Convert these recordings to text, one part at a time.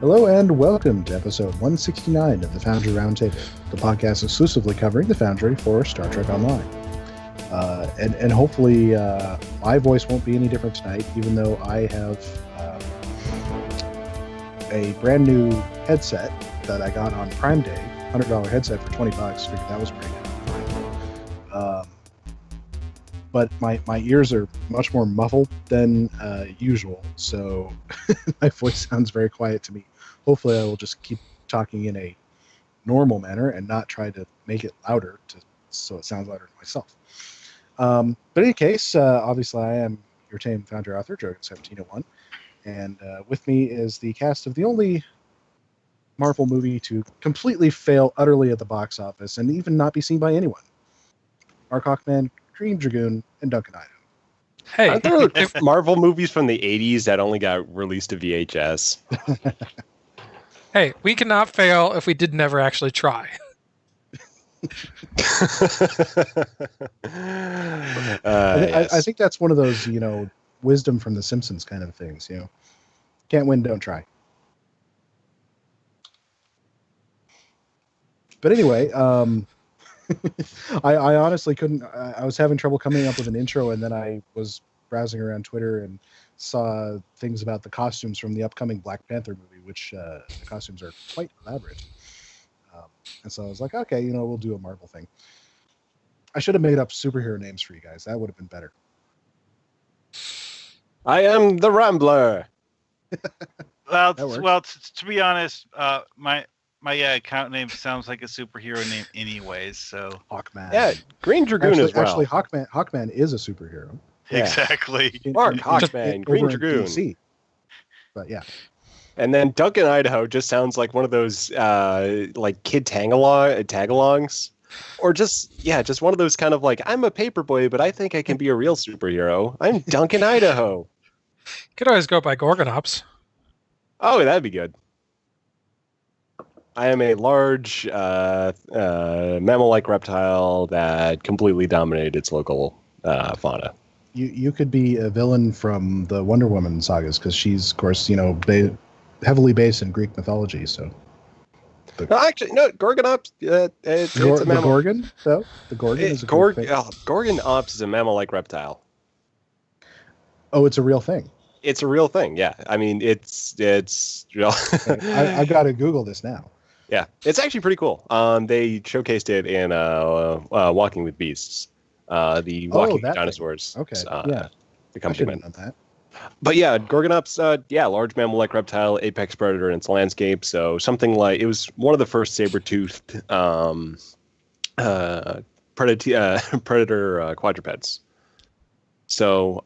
Hello and welcome to episode 169 of the Foundry Roundtable, the podcast exclusively covering the Foundry for Star Trek Online. And hopefully my voice won't be any different tonight, even though I have a brand new headset that I got on Prime Day, $100 headset for $20. Figured that was pretty good. But my ears are much more muffled than usual, so my voice sounds very quiet to me. Hopefully I will just keep talking in a normal manner and not try to make it louder so it sounds louder to myself. But in any case, obviously I am your tame Foundry author, Drogyn1701, and with me is the cast of the only Marvel movie to completely fail utterly at the box office and even not be seen by anyone. Markhawkman, Greendragoon, and DuncanIdaho. Hey, aren't there Marvel movies from the 80s that only got released to VHS? Hey, we cannot fail if we did never actually try. I think that's one of those, wisdom from The Simpsons kind of things. Can't win, don't try. But anyway, I honestly couldn't. I was having trouble coming up with an intro, and then I was browsing around Twitter and saw things about the costumes from the upcoming Black Panther movie, which the costumes are quite elaborate. And so I was like, okay, we'll do a Marvel thing. I should have made up superhero names for you guys. That would have been better. I am the Rambler. Well, to be honest, my account name sounds like a superhero name anyways, so... Hawkman. Yeah, Greendragoon as well. Actually, Hawkman is a superhero. Yeah. Exactly. Markhawkman, Greendragoon. But yeah. And then DuncanIdaho just sounds like one of those like kid tagalongs. Or just one of those kind of like, I'm a paperboy, but I think I can be a real superhero. I'm DuncanIdaho. Could always go by Gorgonops. Oh, that'd be good. I am a large mammal-like reptile that completely dominated its local fauna. You could be a villain from the Wonder Woman sagas, because she's, of course, heavily based in Greek mythology. So, Gorgonops. It's a mammal. The Gorgon, though. The Gorgon is a Greek thing. Gorgonops is a mammal-like reptile. Oh, it's a real thing. It's a real thing. Yeah, I mean, it's real. I've got to Google this now. Yeah, it's actually pretty cool. They showcased it in Walking with Beasts. The Walking with Dinosaurs. Thing. Okay, yeah. The company I should that. But yeah, Gorgonops, large mammal-like reptile, apex predator in its landscape. So something like, it was one of the first saber-toothed predator quadrupeds. So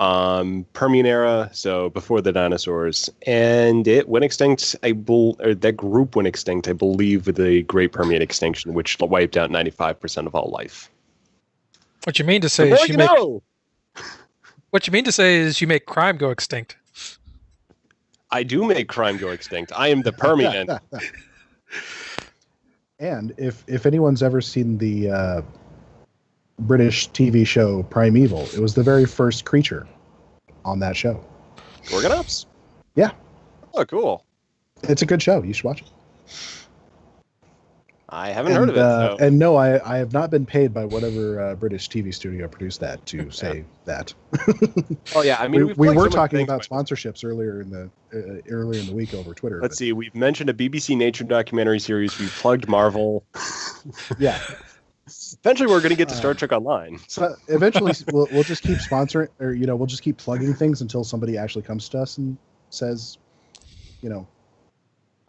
Permian era, so before the dinosaurs, and it went extinct. That group went extinct, I believe, with the Great Permian Extinction, which wiped out 95% of all life. What you mean to say is you make crime go extinct. I do make crime go extinct. I am the Permian. And if anyone's ever seen the British TV show Primeval, it was the very first creature on that show. Gorgonops? Yeah. Oh, cool. It's a good show. You should watch it. I haven't heard of it. So. And no, I have not been paid by whatever British TV studio produced that to say that. Oh yeah, I mean we were talking about sponsorships earlier in the week over Twitter. Let's see, we've mentioned a BBC Nature documentary series. We plugged Marvel. Yeah. Eventually, we're going to get to Star Trek Online. So eventually, we'll just keep sponsoring, or we'll just keep plugging things until somebody actually comes to us and says, we'll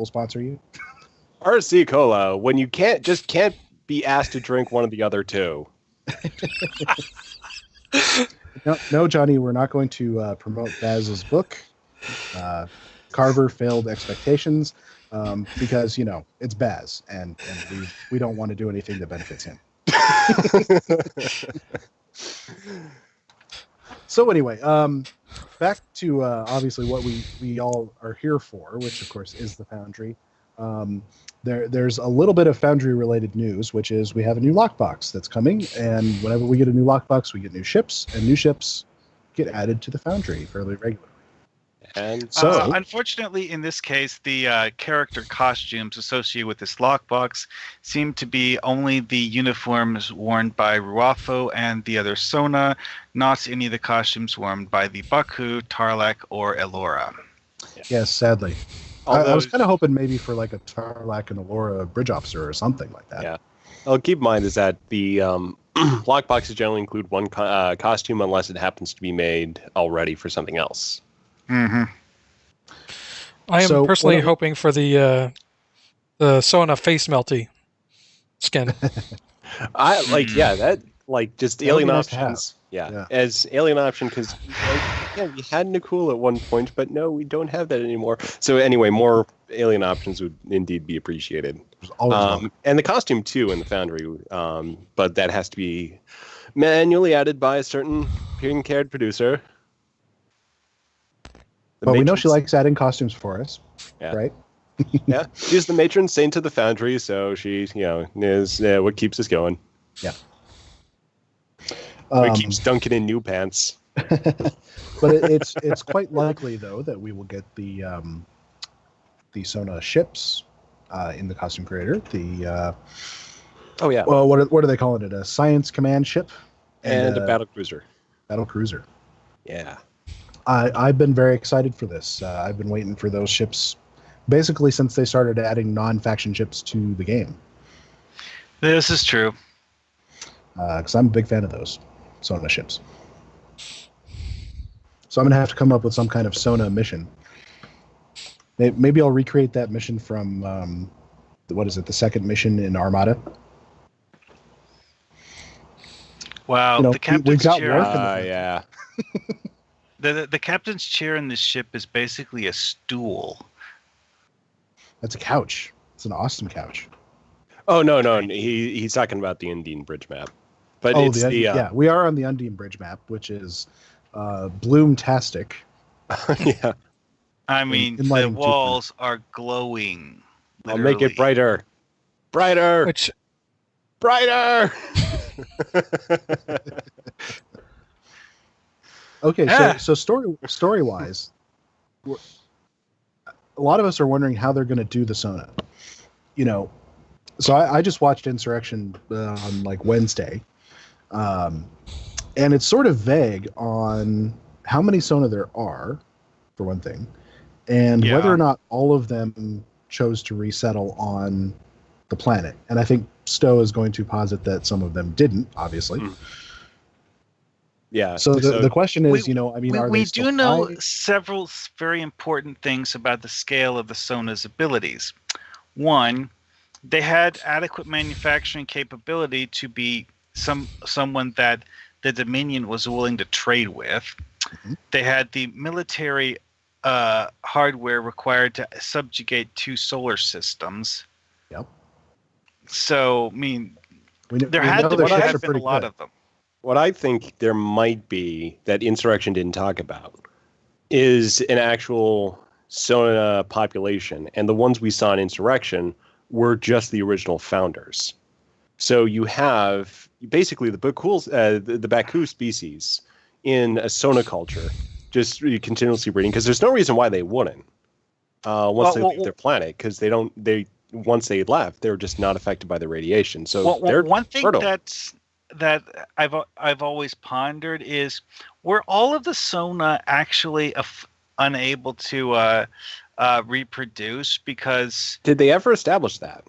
sponsor you. RC Cola, when you can't be asked to drink one of the other two. No, Johnny, we're not going to promote Baz's book, Carver Failed Expectations, because it's Baz, and we don't want to do anything that benefits him. So anyway, back to obviously what we all are here for, which of course is the Foundry. There's a little bit of Foundry-related news, which is we have a new lockbox that's coming, and whenever we get a new lockbox, we get new ships, and new ships get added to the Foundry fairly regularly. And so, unfortunately, in this case, the character costumes associated with this lockbox seem to be only the uniforms worn by Ruafo and the other Sona, not any of the costumes worn by the Baku, Tarlak, or Elora. Yes, sadly. I was kind of hoping maybe for like a Tarlak and Elora bridge officer or something like that. Yeah. Well, keep in mind is that the lockboxes generally include one costume unless it happens to be made already for something else. Mm-hmm. I am personally hoping for the Sona face melty skin. I like, yeah, that like just alien nice options. Yeah, as alien option because we had Nakul at one point, but no, we don't have that anymore. So anyway, more alien options would indeed be appreciated. And the costume too in the Foundry, but that has to be manually added by a certain pink-haired producer. But we know she likes adding costumes for us, right? Yeah, she's the matron saint of the Foundry, so she, is what keeps us going. Yeah. It keeps Duncan in new pants. But it's quite likely though that we will get the Sona ships in the costume creator. Well, what are they calling it? A science command ship and a battle cruiser. Battle cruiser. Yeah. I've been very excited for this. I've been waiting for those ships basically since they started adding non-faction ships to the game. This is true. Because I'm a big fan of those Sona ships. So I'm going to have to come up with some kind of Sona mission. Maybe I'll recreate that mission from, the second mission in Armada? Wow, the captain's chair. Yeah. The captain's chair in this ship is basically a stool. That's a couch. It's an awesome couch. Oh no, he's talking about the Undine Bridge map. But we are on the Undine Bridge map, which is bloomtastic. Yeah. I mean, the walls are glowing. Literally. I'll make it brighter. Brighter. Brighter. Okay, so story-wise, a lot of us are wondering how they're going to do the Sona. So I just watched Insurrection on like Wednesday, and it's sort of vague on how many Sona there are, for one thing, and whether or not all of them chose to resettle on the planet. And I think Stowe is going to posit that some of them didn't, obviously. Yeah. So the question is, we do know several very important things about the scale of the Sona's abilities. One, they had adequate manufacturing capability to be someone that the Dominion was willing to trade with. Mm-hmm. They had the military hardware required to subjugate 2 solar systems. Yep. So, I mean, there had been a lot of them. What I think there might be that Insurrection didn't talk about is an actual Sona population, and the ones we saw in Insurrection were just the original founders. So you have basically the Baku species in a Sona culture, just continuously breeding, because there's no reason why they wouldn't once they leave their planet, because once they left, they were just not affected by the radiation. So they're one thing fertile. that I've always pondered is, were all of the Sona actually unable to reproduce? Because did they ever establish that?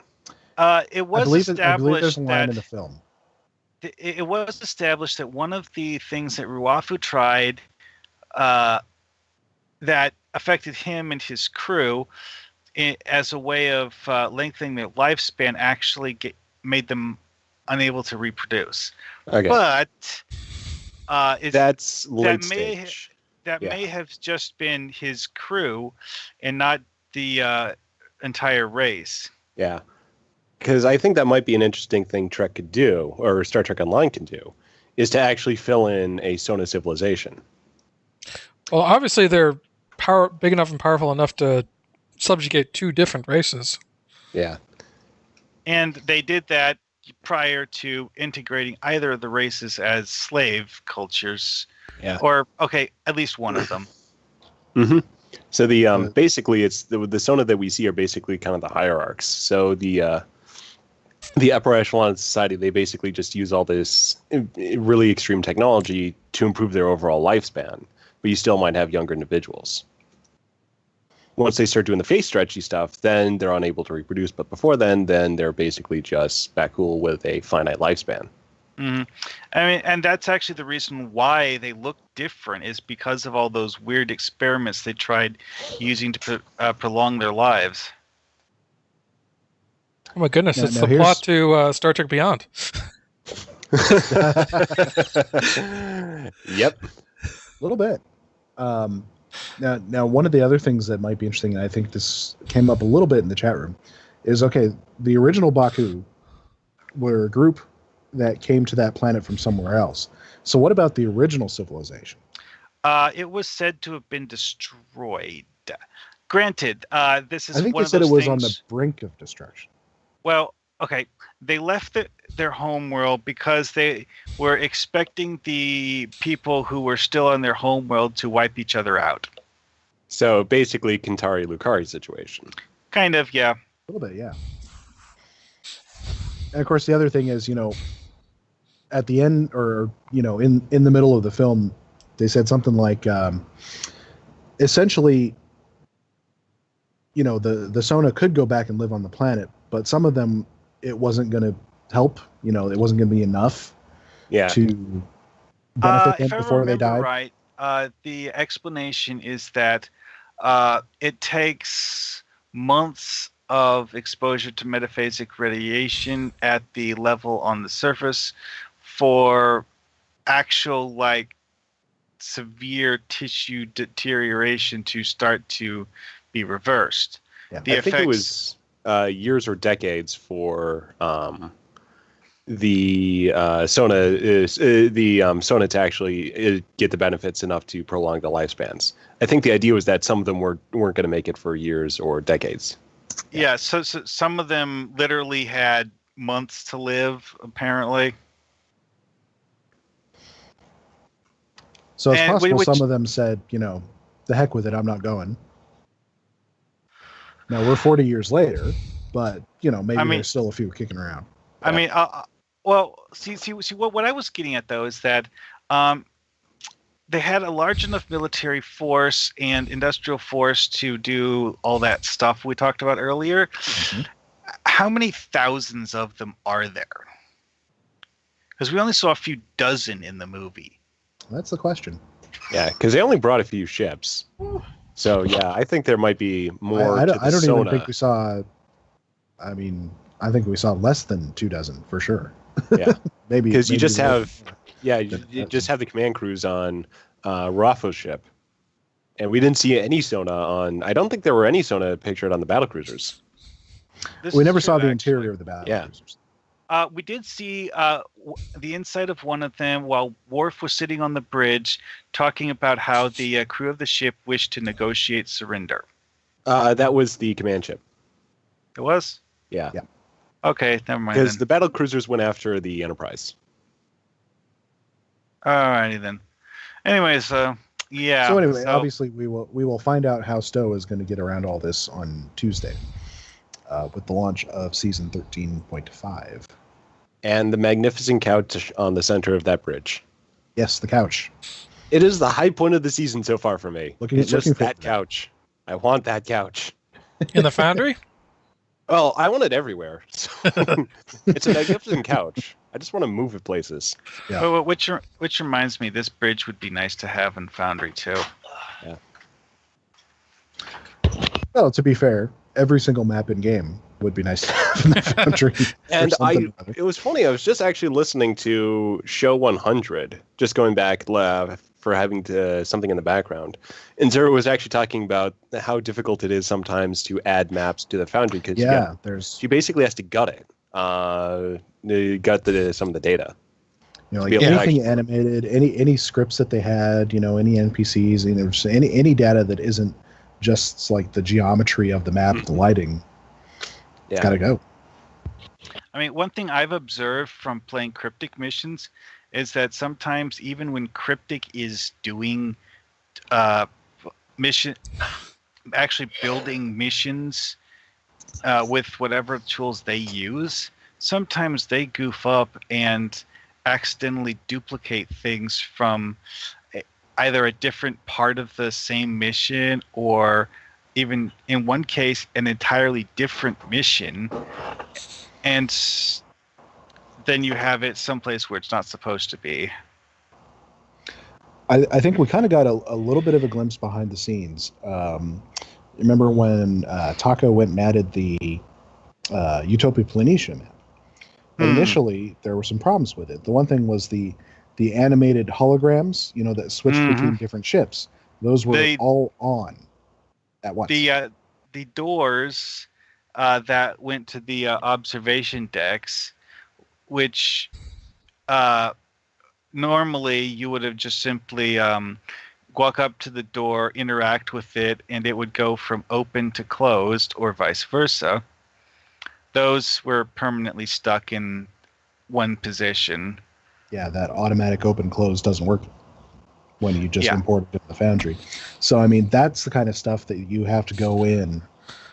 It was established I believe there's a line in the film. It was established that one of the things that Ruafu tried that affected him and his crew as a way of lengthening their lifespan actually made them unable to reproduce. Okay. But that's late stage. May have just been his crew and not the entire race. Yeah. Because I think that might be an interesting thing Trek could do, or Star Trek Online can do, is to actually fill in a Sona civilization. Well, obviously they're big enough and powerful enough to subjugate 2 different races. Yeah. And they did that prior to integrating either of the races as slave cultures. Yeah. Or, okay, at least one of them. Mm-hmm. So the basically it's the Sona that we see are basically kind of the hierarchs. So the upper echelon of society, they basically just use all this really extreme technology to improve their overall lifespan, but you still might have younger individuals. Once they start doing the face stretchy stuff, then they're unable to reproduce. But before then they're basically just Bakul with a finite lifespan. Mm-hmm. I mean, and that's actually the reason why they look different, is because of all those weird experiments they tried using to prolong their lives. Oh my goodness, Yeah, it's now the here's- plot to Star Trek Beyond. Yep. A little bit. Now, one of the other things that might be interesting, and I think this came up a little bit in the chat room, is, okay, the original Baku were a group that came to that planet from somewhere else. So what about the original civilization? It was said to have been destroyed. Granted, this is I think one they of said it those was on things- the brink of destruction. Well, okay, they left their home world because they were expecting the people who were still on their home world to wipe each other out. So basically Kintari Lucari situation. Kind of, yeah. A little bit, yeah. And of course, the other thing is, at the end, or in the middle of the film, they said something like, essentially, the Sona could go back and live on the planet, but some of them, it wasn't going to help. It wasn't going to be enough to benefit them if I before they remember died. right, the explanation is that it takes months of exposure to metaphasic radiation at the level on the surface for actual, severe tissue deterioration to start to be reversed. Yeah. I think it was years or decades for the Sona Sona to actually get the benefits enough to prolong the lifespans. I think the idea was that some of them weren't going to make it for years or decades. Yeah, so some of them literally had months to live, apparently. So it's And possible which- some of them said, the heck with it, I'm not going. Now, we're 40 years later, but, maybe there's still a few kicking around. I mean, well, see, what I was getting at, though, is that they had a large enough military force and industrial force to do all that stuff we talked about earlier. Mhm. How many thousands of them are there? Because we only saw a few dozen in the movie. That's the question. Yeah, because they only brought a few ships. So yeah, I think there might be more. I to don't the even Sona. think we saw. I mean, I think we saw less than 24 for sure. Yeah, maybe because you maybe just more. have you just have the command crews on Rafo's ship, and we didn't see any Sona on. I don't think there were any Sona pictured on the battle cruisers. This We is never true, saw the actually. interior of the battle Yeah. cruisers. We did see the inside of one of them while Worf was sitting on the bridge talking about how the crew of the ship wished to negotiate surrender. That was the command ship. It was? Yeah, Yeah. Okay, never mind because then. the battle cruisers went after the Enterprise. Alrighty then. Anyways, yeah. So anyway, obviously we will find out how Stowe is going to get around all this on Tuesday, with the launch of season 13.5. And the magnificent couch on the center of that bridge. Yes, the couch. It is the high point of the season so far for me. Looking It's just for that couch. I want that couch. In the Foundry? Well, I want it everywhere. So it's a magnificent couch. I just want to move it places. Yeah. Well, which reminds me, this bridge would be nice to have in Foundry too. Well, to be fair, every single map in game would be nice to have in the Foundry. for And something or other. it was funny. I was just actually listening to Show 100, just going back for having something in the background. And Zero was actually talking about how difficult it is sometimes to add maps to the Foundry because there's she basically has to gut it, gut some of the data. like be able to anything animated, any scripts that they had, any NPCs, just any data that isn't just like the geometry of the map, the lighting. It's got to go. I mean, one thing I've observed from playing cryptic missions is that sometimes even when cryptic is doing actually building missions with whatever tools they use, sometimes they goof up and accidentally duplicate things from either a different part of the same mission, or even in one case an entirely different mission, and then you have it someplace where it's not supposed to be. I think we kind of got a little bit of a glimpse behind the scenes. Remember when Taco went and added the Utopia Planitia map? Initially, there were some problems with it. The one thing was the animated holograms, that switched between different ships. Those were all on at once. The doors that went to the observation decks, which normally you would have just simply walk up to the door, interact with it, and it would go from open to closed, or vice versa. Those were permanently stuck in one position. Yeah, that automatic open-close doesn't work when you just import it to the Foundry. So, I mean, that's the kind of stuff that you have to go in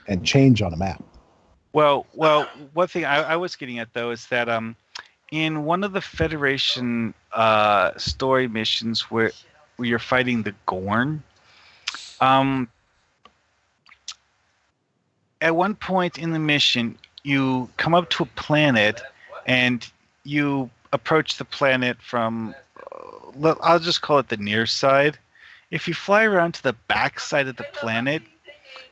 and change on a map. Well, one thing I was getting at, though, is that in one of the Federation story missions where you're fighting the Gorn, at one point in the mission, you come up to a planet and you approach the planet from, I'll just call it the near side. If you fly around to the back side of the planet,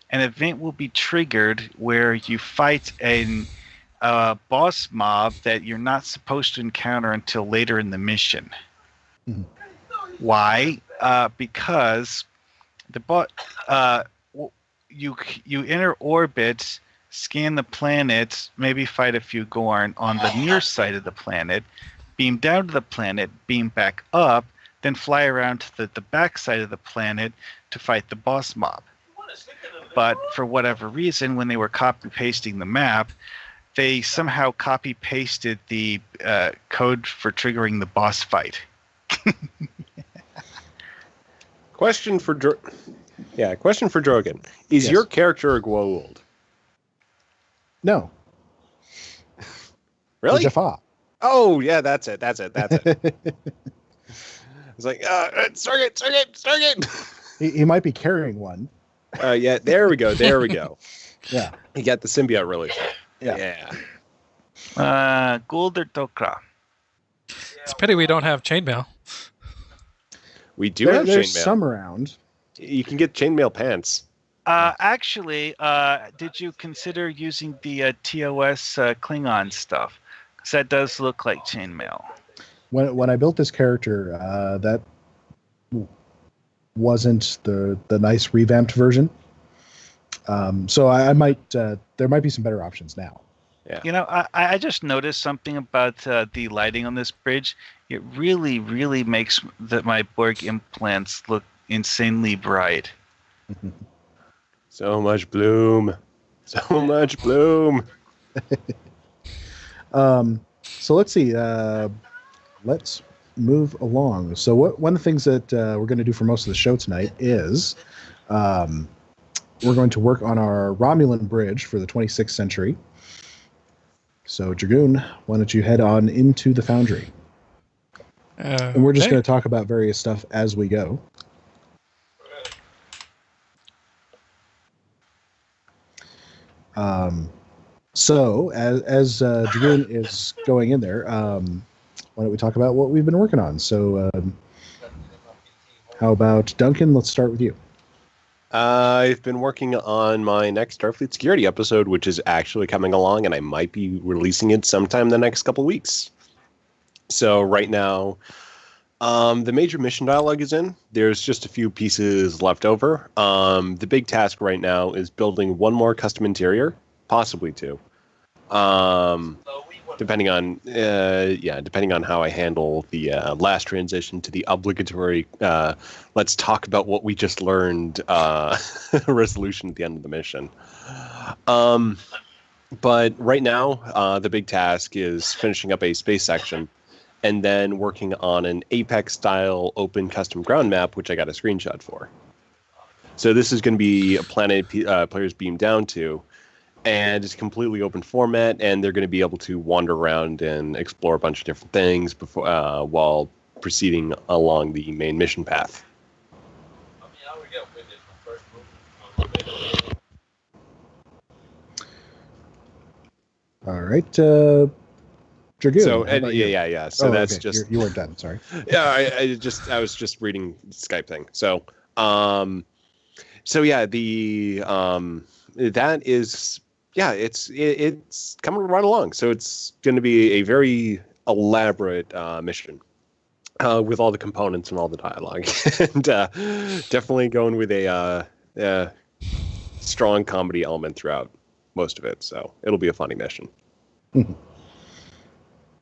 an event will be triggered where you fight a boss mob that you're not supposed to encounter until later in the mission. Mm-hmm. Why? Because you enter orbit, scan the planet, maybe fight a few Gorn on the near side of the planet, beam down to the planet, beam back up, then fly around to the back side of the planet to fight the boss mob. But for whatever reason, when they were copy-pasting the map, they somehow copy-pasted the code for triggering the boss fight. Question for Drogyn. Is your character a Goa'uld? No. Really? Jaffa. Oh, yeah, that's it. It's like, Stargate. He might be carrying one. Yeah, there we go. Yeah. He got the symbiote release. Yeah. Gould or Tok'ra? It's a pity we don't have chainmail. We do have there's chainmail. Some around. You can get chainmail pants. Actually, did you consider using the TOS Klingon stuff? Because that does look like chainmail. When I built this character, that wasn't the nice revamped version. So I might there might be some better options now. Yeah. I just noticed something about the lighting on this bridge. It really, really makes my Borg implants look insanely bright. So much bloom. So let's see. Let's move along. So one of the things that we're going to do for most of the show tonight is we're going to work on our Romulan bridge for the 26th century. So Dragoon, why don't you head on into the Foundry? And we're just going to talk about various stuff as we go. So as Dragoon is going in there, why don't we talk about what we've been working on? So how about Duncan? Let's start with you. I've been working on my next Starfleet Security episode, which is actually coming along, and I might be releasing it sometime in the next couple of weeks. So right now, the major mission dialogue is in. There's just a few pieces left over. The big task right now is building one more custom interior, possibly two. Depending on how I handle the last transition to the obligatory let's talk about what we just learned resolution at the end of the mission. But right now, the big task is finishing up a space section and then working on an Apex-style open custom ground map, which I got a screenshot for. So this is going to be a planet players beam down to, and it's a completely open format, and they're going to be able to wander around and explore a bunch of different things before while proceeding along the main mission path. All right, Dragoon. So yeah. So that's okay. just you weren't done. Sorry. Yeah, I was just reading the Skype thing. So yeah, that is it's coming right along. So it's going to be a very elaborate mission with all the components and all the dialogue, and definitely going with a strong comedy element throughout most of it. So it'll be a funny mission.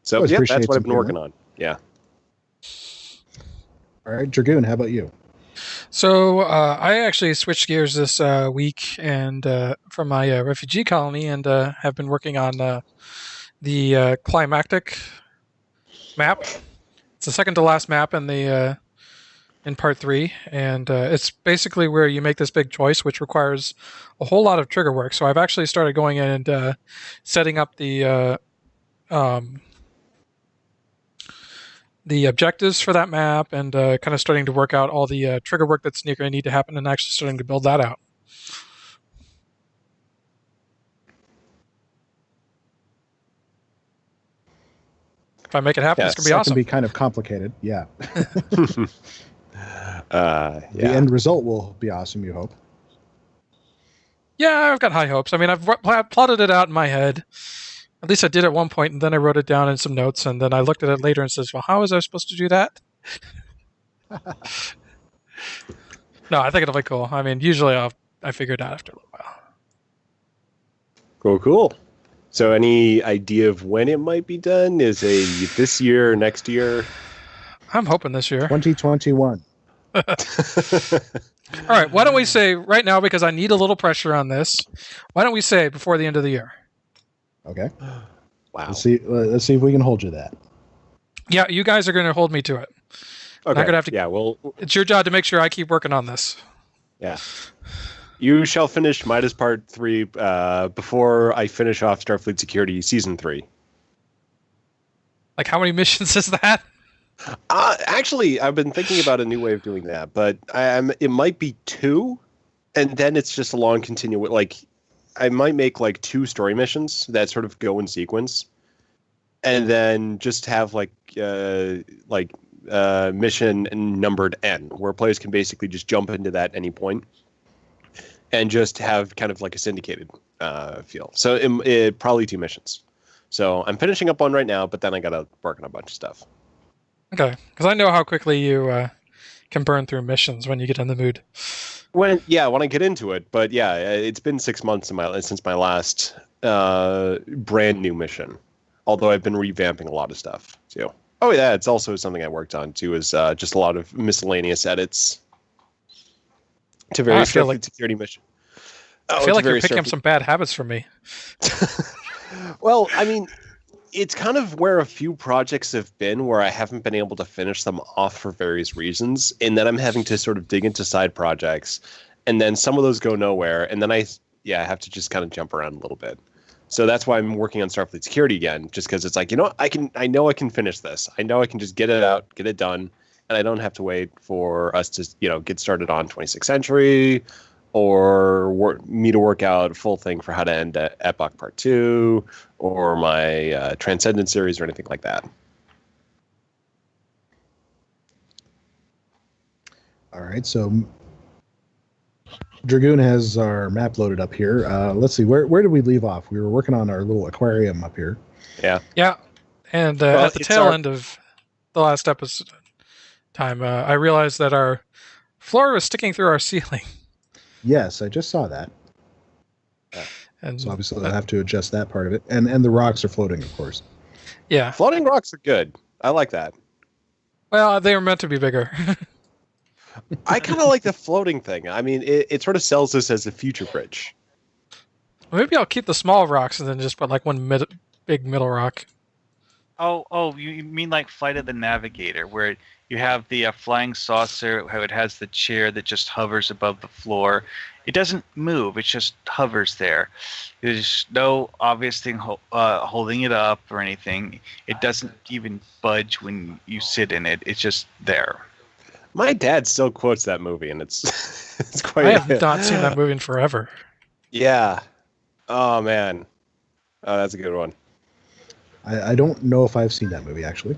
So yeah, that's what I've been working on. Yeah. All right, Dragoon, how about you? So I actually switched gears this week and from my refugee colony, and have been working on the climatic map. It's the second to last map in the in part 3, and it's basically where you make this big choice, which requires a whole lot of trigger work. So I've actually started going in and setting up the objectives for that map, and kind of starting to work out all the trigger work that's going to need to happen, and actually starting to build that out. If I make it happen, it's going to be awesome. It can be kind of complicated, yeah. The end result will be awesome, you hope. Yeah, I've got high hopes. I mean, I've plotted it out in my head. At least I did at one point, and then I wrote it down in some notes, and then I looked at it later and says, well, how was I supposed to do that? No, I think it'll be cool. I mean, usually I figure it out after a little while. Cool. So any idea of when it might be done? Is this year or next year? I'm hoping this year. 2021. All right, why don't we say right now, because I need a little pressure on this, why don't we say before the end of the year? Okay. Wow. Let's see if we can hold you that. Yeah, you guys are going to hold me to it. Okay. I'm gonna have to. Yeah. Well, it's your job to make sure I keep working on this. Yeah. You shall finish MIDAS Part 3 before I finish off Starfleet Security Season 3. Like, how many missions is that? Actually, I've been thinking about a new way of doing that, but it might be 2, and then it's just a long continuous. Like, I might make like 2 story missions that sort of go in sequence, and then just have mission numbered N, where players can basically just jump into that at any point, and just have kind of like a syndicated feel. So it probably 2 missions. So I'm finishing up one right now, but then I gotta work on a bunch of stuff. Okay, because I know how quickly you can burn through missions when you get in the mood. When I get into it, but yeah, it's been 6 months since my last brand new mission. Although I've been revamping a lot of stuff too. Oh yeah, it's also something I worked on too. Is just a lot of miscellaneous edits to various security mission. I feel like you're picking up some bad habits from me. Well, I mean, it's kind of where a few projects have been where I haven't been able to finish them off for various reasons, and then I'm having to sort of dig into side projects, and then some of those go nowhere, and then I have to just kind of jump around a little bit. So that's why I'm working on Starfleet Security again, just because it's like, I know I can finish this. I know I can just get it out, get it done, and I don't have to wait for us to, get started on 26th Century, or me to work out a full thing for how to end Epoch Part 2, or my Transcendent series, or anything like that. All right, so Dragoon has our map loaded up here. Let's see, where did we leave off? We were working on our little aquarium up here. Yeah. Yeah, and at the tail end of the last episode time, I realized that our floor was sticking through our ceiling. Yes, I just saw that. And so obviously I'll have to adjust that part of it. And the rocks are floating, of course. Yeah. Floating rocks are good. I like that. Well, they were meant to be bigger. I kind of like the floating thing. I mean, it sort of sells this as a future bridge. Well, maybe I'll keep the small rocks and then just put like one big middle rock. Oh, you mean like Flight of the Navigator, where you have the flying saucer, how it has the chair that just hovers above the floor. It doesn't move; it just hovers there. There's no obvious thing holding it up or anything. It doesn't even budge when you sit in it. It's just there. My dad still quotes that movie, and it's it's quite. I have not seen that movie in forever. Yeah. Oh man. Oh, that's a good one. I don't know if I've seen that movie actually.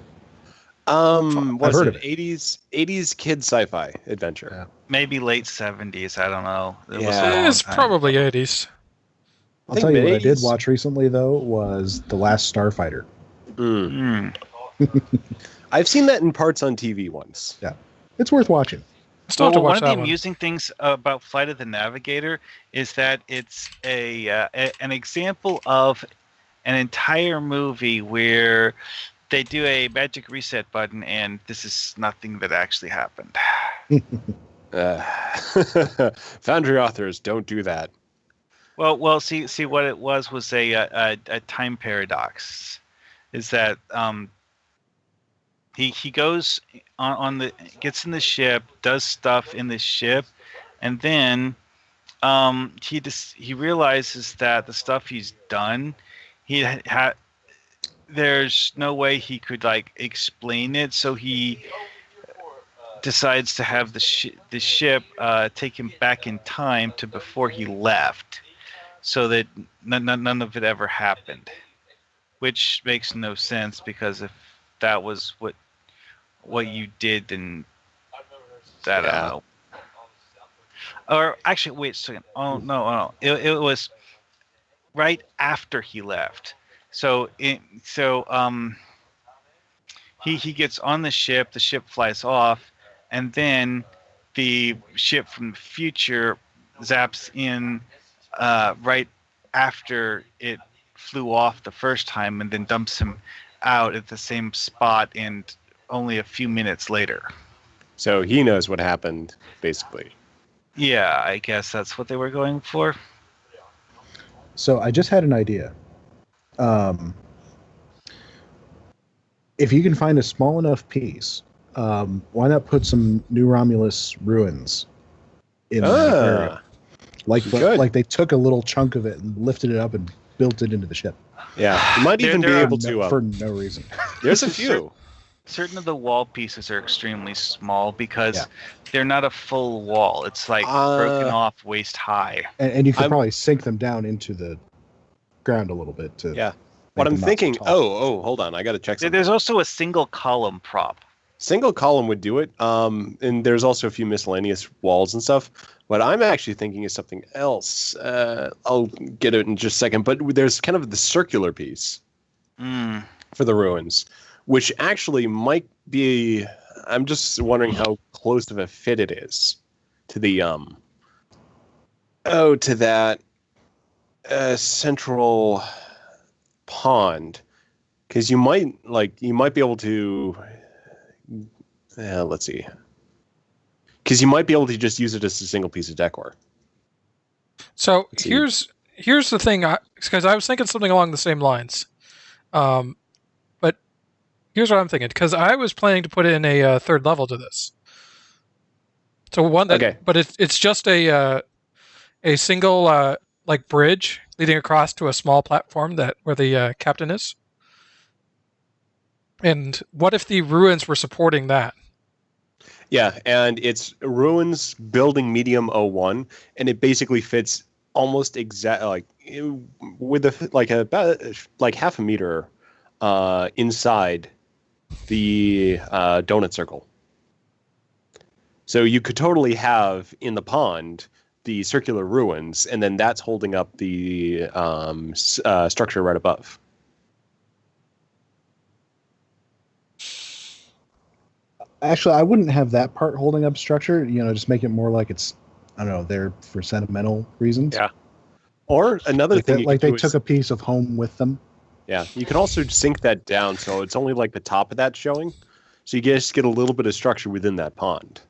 What's heard it? of it. 80s kid sci-fi adventure. Yeah. Maybe late 70s. I don't know. It was a Yeah. long It's time. probably 80s. I'll think tell you what I did mid-80s. watch recently though was The Last Starfighter. Mm. Hmm. I've seen that in parts on TV once. It's worth watching. Still have to Well, watch one of that the one. amusing things about Flight of the Navigator is that it's an example of an entire movie where they do a magic reset button, and this is nothing that actually happened. Foundry authors don't do that. Well, see, what it was a time paradox. Is that he goes gets in the ship, does stuff in the ship, and then he realizes that the stuff he's done, there's no way he could like explain it, so he decides to have the ship take him back in time to before he left, so that none of it ever happened, which makes no sense, because if that was what you did, then that I don't know. Or actually, wait a second. Oh no. It was right after he left. So he gets on the ship flies off, and then the ship from the future zaps in right after it flew off the first time, and then dumps him out at the same spot and only a few minutes later. So he knows what happened, basically. Yeah, I guess that's what they were going for. So I just had an idea. If you can find a small enough piece, why not put some New Romulus ruins in the area? Like they took a little chunk of it and lifted it up and built it into the ship. Yeah, you might even be There are- able to. for no reason. There's a few. Certain of the wall pieces are extremely small because Yeah. they're not a full wall. It's like broken off waist high. And you could I'm- probably sink them down into the ground a little bit to. Yeah. make What them I'm not so thinking. tall. Hold on. I got to check something. There's also a single column prop. Single column would do it. And there's also a few miscellaneous walls and stuff. What I'm actually thinking is something else. I'll get it in just a second. But there's kind of the circular piece for the ruins, which actually might be. I'm just wondering how close of a fit it is to the to that central pond, because you might be able to. Let's see. Because you might be able to just use it as a single piece of decor. So Let's see. here's the thing, because I was thinking something along the same lines. But here's what I'm thinking, because I was planning to put in a third level to this. So one that, Okay. but it's just a single like bridge leading across to a small platform where the captain is. And what if the ruins were supporting that? Yeah, and it's ruins building medium 01, and it basically fits almost exactly with about half a meter inside the donut circle. So you could totally have in the pond the circular ruins, and then that's holding up the structure right above. Actually, I wouldn't have that part holding up structure. Just make it more like it's, I don't know, there for sentimental reasons. Yeah. Or another thing, they took a piece of home with them. Yeah, you can also sink that down so it's only like the top of that showing, so you just get a little bit of structure within that pond,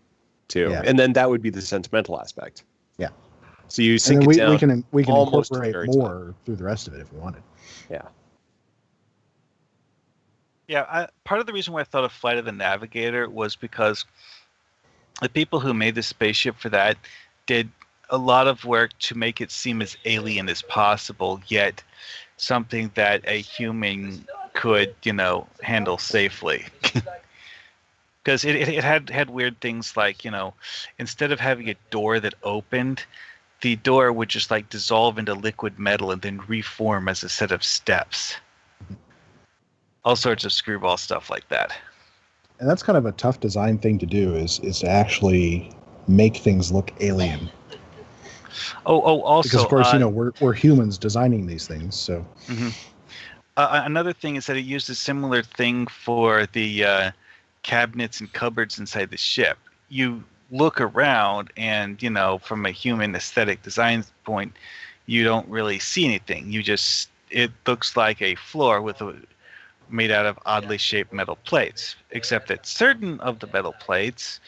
too. Yeah. And then that would be the sentimental aspect. Yeah. So you And sink then it down. we can almost to the incorporate very more through the rest of it if we wanted. Yeah. Yeah, part of the reason why I thought of Flight of the Navigator was because the people who made the spaceship for that did a lot of work to make it seem as alien as possible, yet something that a human could, handle safely. Because it had weird things like, instead of having a door that opened, the door would just like dissolve into liquid metal and then reform as a set of steps. All sorts of screwball stuff like that. And that's kind of a tough design thing to do is to actually make things look alien. Also, because of course we're humans designing these things. So another thing is that it used a similar thing for the cabinets and cupboards inside the ship. You look around, and from a human aesthetic design point, you don't really see anything. It looks like a floor made out of oddly shaped metal plates, except that certain of the metal plates,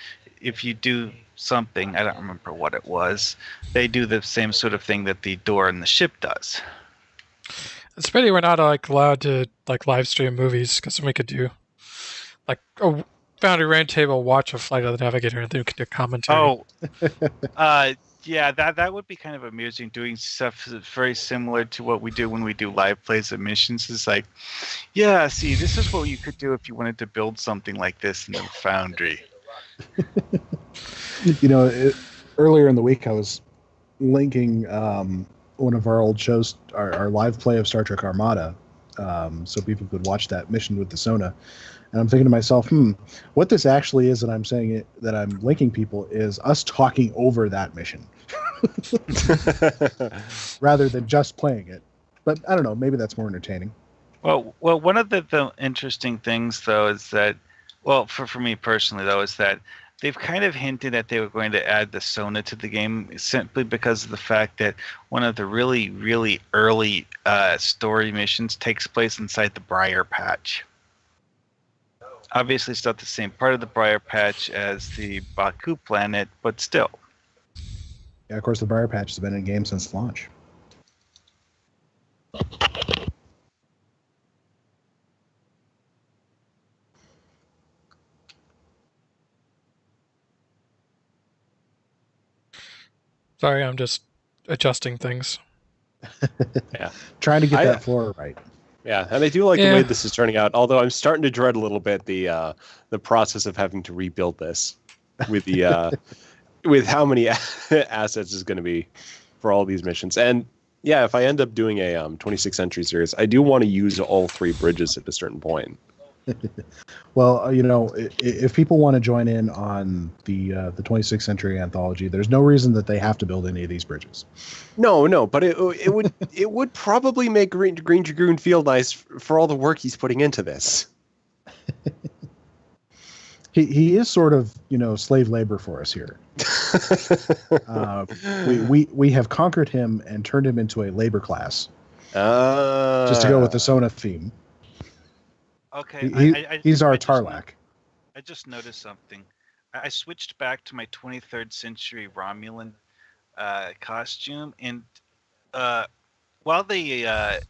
if you do something, I don't remember what it was, they do the same sort of thing that the door in the ship does. It's pity we're not allowed to live stream movies, because then we could do a Foundry Roundtable watch of Flight of the Navigator, and then we could do commentary. Yeah, that would be kind of amusing, doing stuff very similar to what we do when we do live plays of missions. It's like, yeah, see, this is what you could do if you wanted to build something like this in the Foundry. Earlier in the week I was linking one of our old shows, our live play of Star Trek Armada, so people could watch that mission with the Sona. And I'm thinking to myself, what this actually is that I'm saying it, that I'm linking people, is us talking over that mission rather than just playing it. But I don't know, maybe that's more entertaining. Well, one of the interesting things, though, is that, for me personally, though, is that they've kind of hinted that they were going to add the Sona to the game simply because of the fact that one of the really, really early story missions takes place inside the Briar Patch. Obviously, it's not the same part of the Briar Patch as the Baku planet, but still. Yeah, of course, the Briar Patch has been in game since launch. Sorry, I'm just adjusting things. Yeah. Trying to get that floor right. Yeah, and I do like the way this is turning out, although I'm starting to dread a little bit the process of having to rebuild this with the with how many assets is going to be for all these missions. And yeah, if I end up doing a 26th Century series, I do want to use all three bridges at a certain point. Well, if people want to join in on the 26th Century anthology, there's no reason that they have to build any of these bridges. No, but it would probably make Green Dragoon feel nice for all the work he's putting into this. He is sort of slave labor for us here. We have conquered him and turned him into a labor class. Just to go with the Sona theme. Okay, he's our Tarlac. I just noticed something. I switched back to my 23rd Century Romulan costume, and while the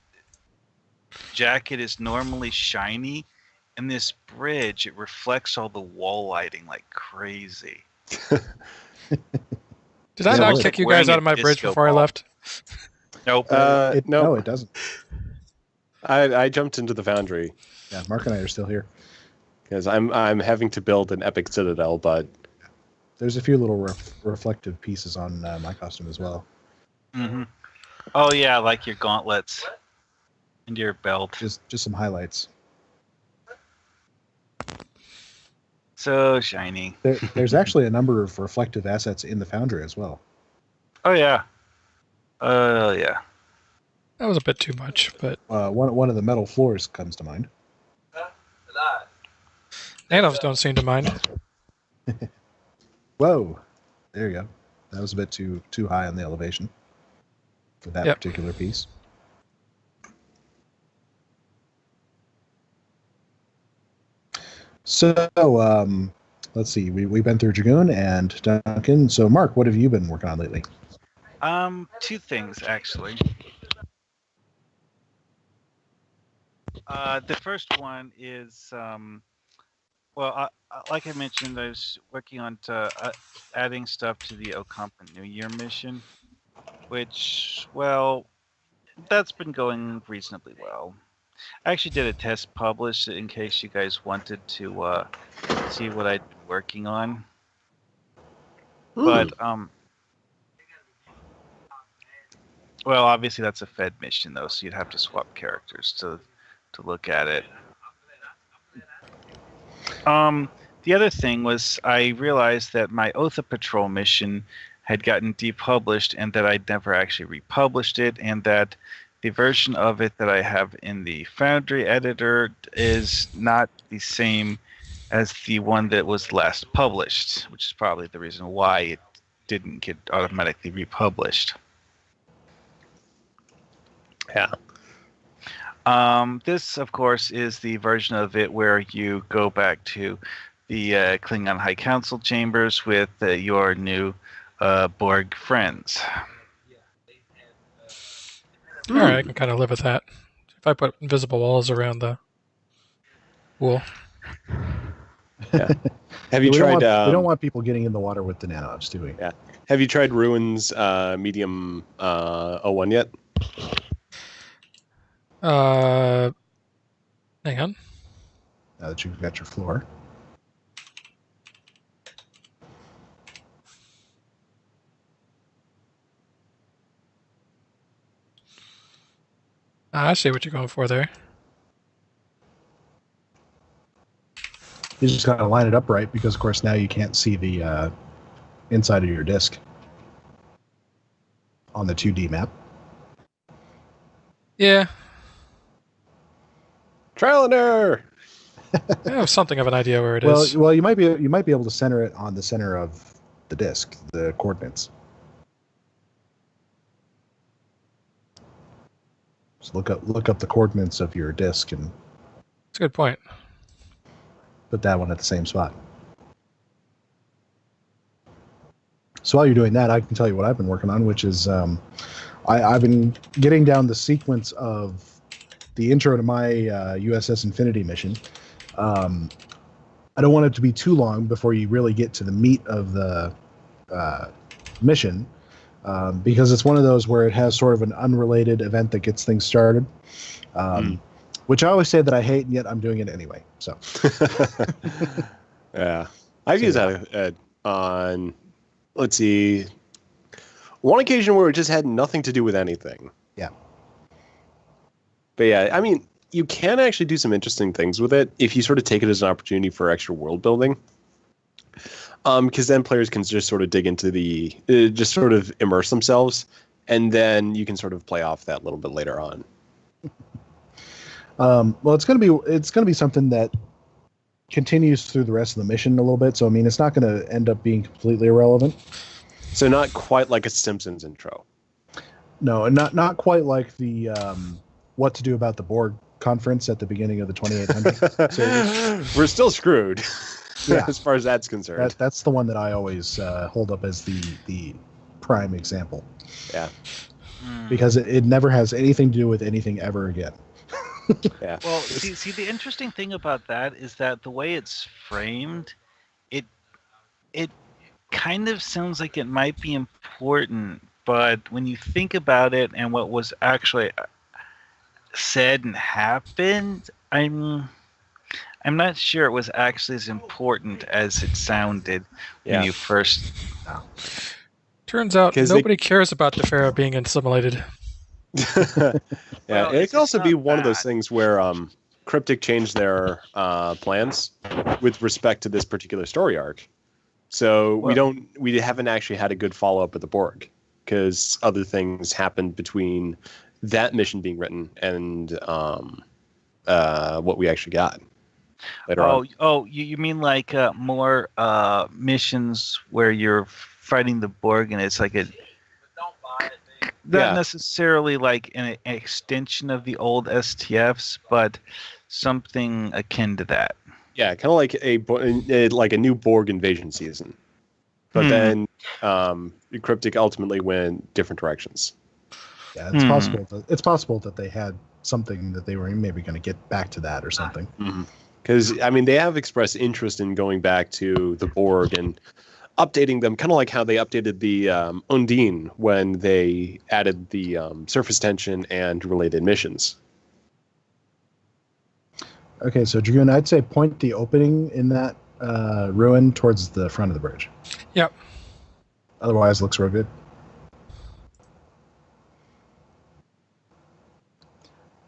jacket is normally shiny, in this bridge it reflects all the wall lighting like crazy. Did I not kick you guys out of my bridge before I left? Nope. No, it doesn't. I jumped into the Foundry. Yeah, Mark and I are still here. Because I'm having to build an epic citadel, but there's a few little reflective pieces on my costume as well. Mm-hmm. Oh yeah, like your gauntlets and your belt. Just some highlights. So shiny. There's actually a number of reflective assets in the Foundry as well. Oh yeah. Yeah. That was a bit too much, but one of the metal floors comes to mind. Natives don't seem to mind. Whoa, there you go. That was a bit too high on the elevation for that particular piece. So let's see. We've been through Dragoon and Duncan. So Mark, what have you been working on lately? Two things actually. The first one is, like I mentioned, I was working on adding stuff to the Ocampan New Year mission, which, well, that's been going reasonably well. I actually did a test publish in case you guys wanted to see what I'd been working on. But, well, obviously that's a Fed mission, though, so you'd have to swap characters to look at it. The other thing was I realized that my Osa Patrol mission had gotten depublished and that I'd never actually republished it, and that the version of it that I have in the Foundry editor is not the same as the one that was last published, which is probably the reason why it didn't get automatically republished. Yeah. This, of course, is the version of it where you go back to the Klingon High Council chambers with your new Borg friends. All right, I can kind of live with that. If I put invisible walls around the wool. Yeah. Have you tried? We don't want people getting in the water with the nano-ups, do we? Yeah. Have you tried Ruins Medium 01 yet? Hang on. Now that you've got your floor. I see what you're going for there. You just got to line it up right because, of course, now you can't see the inside of your disk on the 2D map. Yeah. Trial and error. I have something of an idea where it is. Well, you might be able to center it on the center of the disk, the coordinates. Just look up the coordinates of your disk and That's a good point. put that one at the same spot. So while you're doing that, I can tell you what I've been working on, which is I've been getting down the sequence of the intro to my U.S.S. Infinity mission. I don't want it to be too long before you really get to the meat of the mission, because it's one of those where it has sort of an unrelated event that gets things started, which I always say that I hate, and yet I'm doing it anyway. So, yeah, I've used that on, let's see, one occasion where it just had nothing to do with anything. Yeah. But yeah, I mean, you can actually do some interesting things with it if you sort of take it as an opportunity for extra world building. Because then players can just sort of dig into just sort of immerse themselves, and then you can sort of play off that a little bit later on. Well, it's gonna be something that continues through the rest of the mission a little bit. So I mean, it's not going to end up being completely irrelevant. So not quite like a Simpsons intro. No, not quite like the what to do about the Borg conference at the beginning of the 2800 series. We're still screwed. Yeah. As far as that's concerned. That's the one that I always hold up as the prime example. Yeah. Because it never has anything to do with anything ever again. Yeah. Well, see, the interesting thing about that is that the way it's framed, it kind of sounds like it might be important, but when you think about it and what was actually said and happened, I'm not sure it was actually as important as it sounded when you first. Turns out nobody cares about the Pharaoh being assimilated. Yeah, Well, it it's could also not be one of those bad. things where Cryptic changed their plans with respect to this particular story arc. So we haven't actually had a good follow up with the Borg because other things happened between that mission being written and what we actually got later on. Oh, you mean like more missions where you're fighting the Borg and it's like not necessarily like an extension of the old STFs, but something akin to that. Yeah, kind of like a new Borg invasion season. But then Cryptic ultimately went different directions. Yeah, it's possible. It's possible that they had something that they were maybe going to get back to that or something. Because I mean, they have expressed interest in going back to the Borg and updating them, kind of like how they updated the Undine when they added the surface tension and related missions. Okay, so Dragoon, I'd say point the opening in that ruin towards the front of the bridge. Yep. Otherwise, looks real good.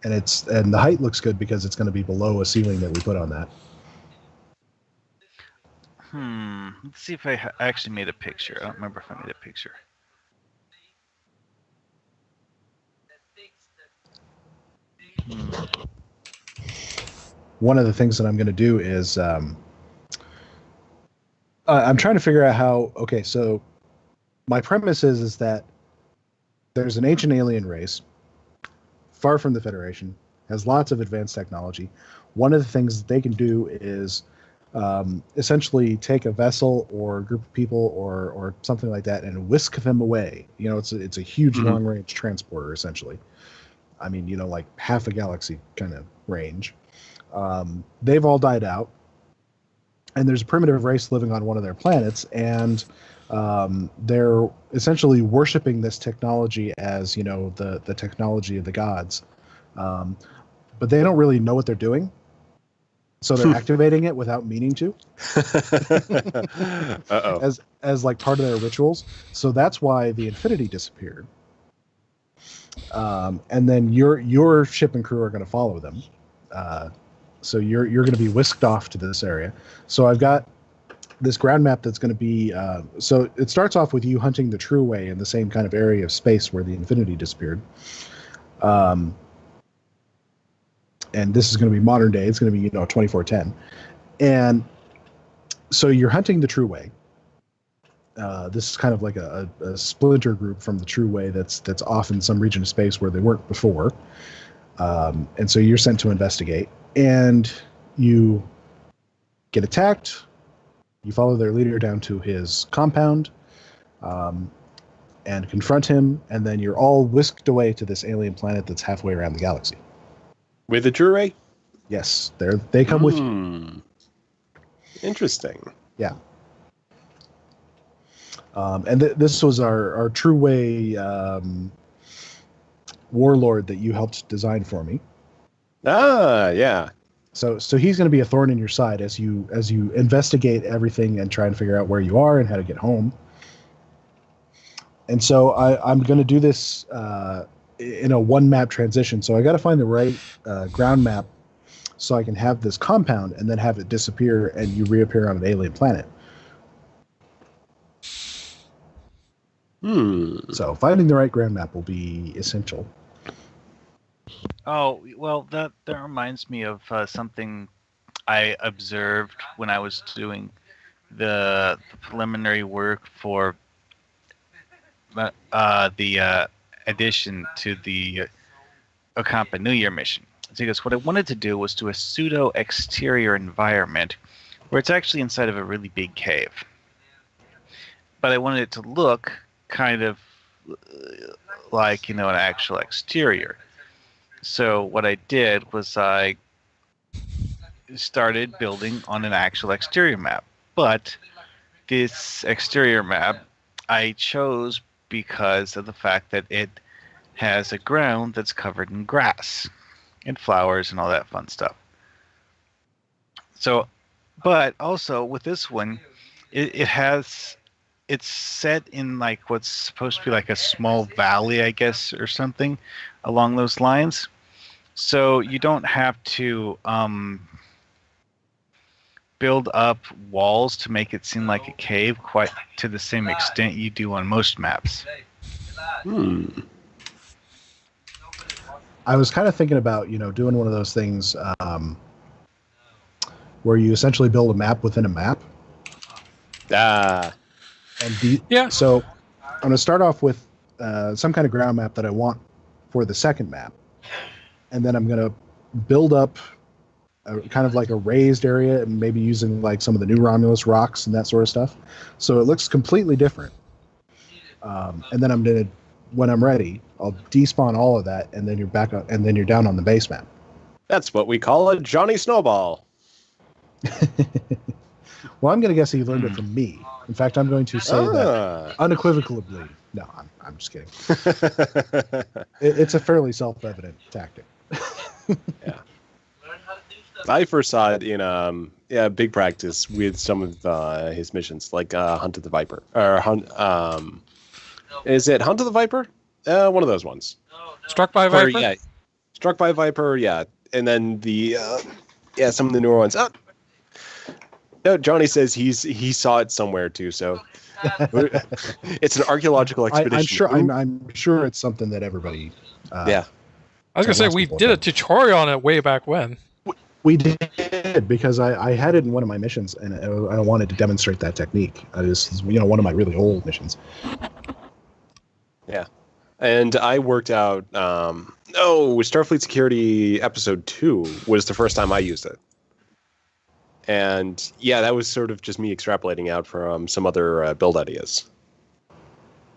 And the height looks good because it's going to be below a ceiling that we put on that. Let's see if I actually made a picture. I don't remember if I made a picture. One of the things that I'm going to do is I'm trying to figure out how. Okay, so my premise is that there's an ancient alien race, far from the Federation, has lots of advanced technology. One of the things that they can do is essentially take a vessel or a group of people or something like that and whisk them away. You know, it's a huge long range transporter essentially. I mean, you know, like half a galaxy kind of range. They've all died out, and there's a primitive race living on one of their planets, and they're essentially worshiping this technology as, you know, the technology of the gods. But they don't really know what they're doing, so they're activating it without meaning to. as like part of their rituals. So that's why the Infinity disappeared. And then your ship and crew are going to follow them. So you're going to be whisked off to this area. So I've got this ground map that's going to be. So it starts off with you hunting the True Way in the same kind of area of space where the Infinity disappeared. And this is going to be modern day. It's going to be, you know, 2410. And so you're hunting the True Way. This is kind of like a splinter group from the True Way that's off in some region of space where they weren't before. And so you're sent to investigate. And you get attacked. You follow their leader down to his compound and confront him. And then you're all whisked away to this alien planet that's halfway around the galaxy. With the True Ray? Yes, they come with you. Interesting. Yeah. And this was our True Way warlord that you helped design for me. Ah, yeah. So he's going to be a thorn in your side as you investigate everything and try and figure out where you are and how to get home. And so I'm going to do this in a one map transition. So I got to find the right ground map so I can have this compound and then have it disappear and you reappear on an alien planet. So finding the right ground map will be essential. Oh, well, that reminds me of something I observed when I was doing the preliminary work for the addition to the Ocampan New Year mission. Because what I wanted to do was do a pseudo exterior environment where it's actually inside of a really big cave. But I wanted it to look kind of like, you know, an actual exterior. So what I did was I started building on an actual exterior map. But this exterior map I chose because of the fact that it has a ground that's covered in grass and flowers and all that fun stuff. So, but also with this one, it's set in like what's supposed to be like a small valley, I guess, or something along those lines. So you don't have to build up walls to make it seem like a cave quite to the same extent you do on most maps. I was kind of thinking about, you know, doing one of those things where you essentially build a map within a map. So I'm going to start off with some kind of ground map that I want for the second map. And then I'm going to build up kind of like a raised area, and maybe using like some of the new Romulus rocks and that sort of stuff. So it looks completely different. And then when I'm ready, I'll despawn all of that, and then you're back up, and then you're down on the base map. That's what we call a Johnny Snowball. Well, I'm going to guess he learned it from me. In fact, I'm going to say that unequivocally. No, I'm just kidding. It's a fairly self-evident tactic. Yeah. I first saw it in big practice with some of his missions, like Hunt of the Viper, or Hunt. Is it Hunt of the Viper? One of those ones. Struck by Viper. Yeah, Struck by Viper. Yeah, and then some of the newer ones. No, Johnny says he saw it somewhere too. So it's an archaeological expedition. I'm sure it's something that everybody. Yeah. I was gonna say we did a tutorial on it way back when. We did, because I had it in one of my missions, and I wanted to demonstrate that technique. This is one of my really old missions. Yeah, and I worked out. Starfleet Security Episode 2 was the first time I used it, and yeah, that was sort of just me extrapolating out from some other build ideas.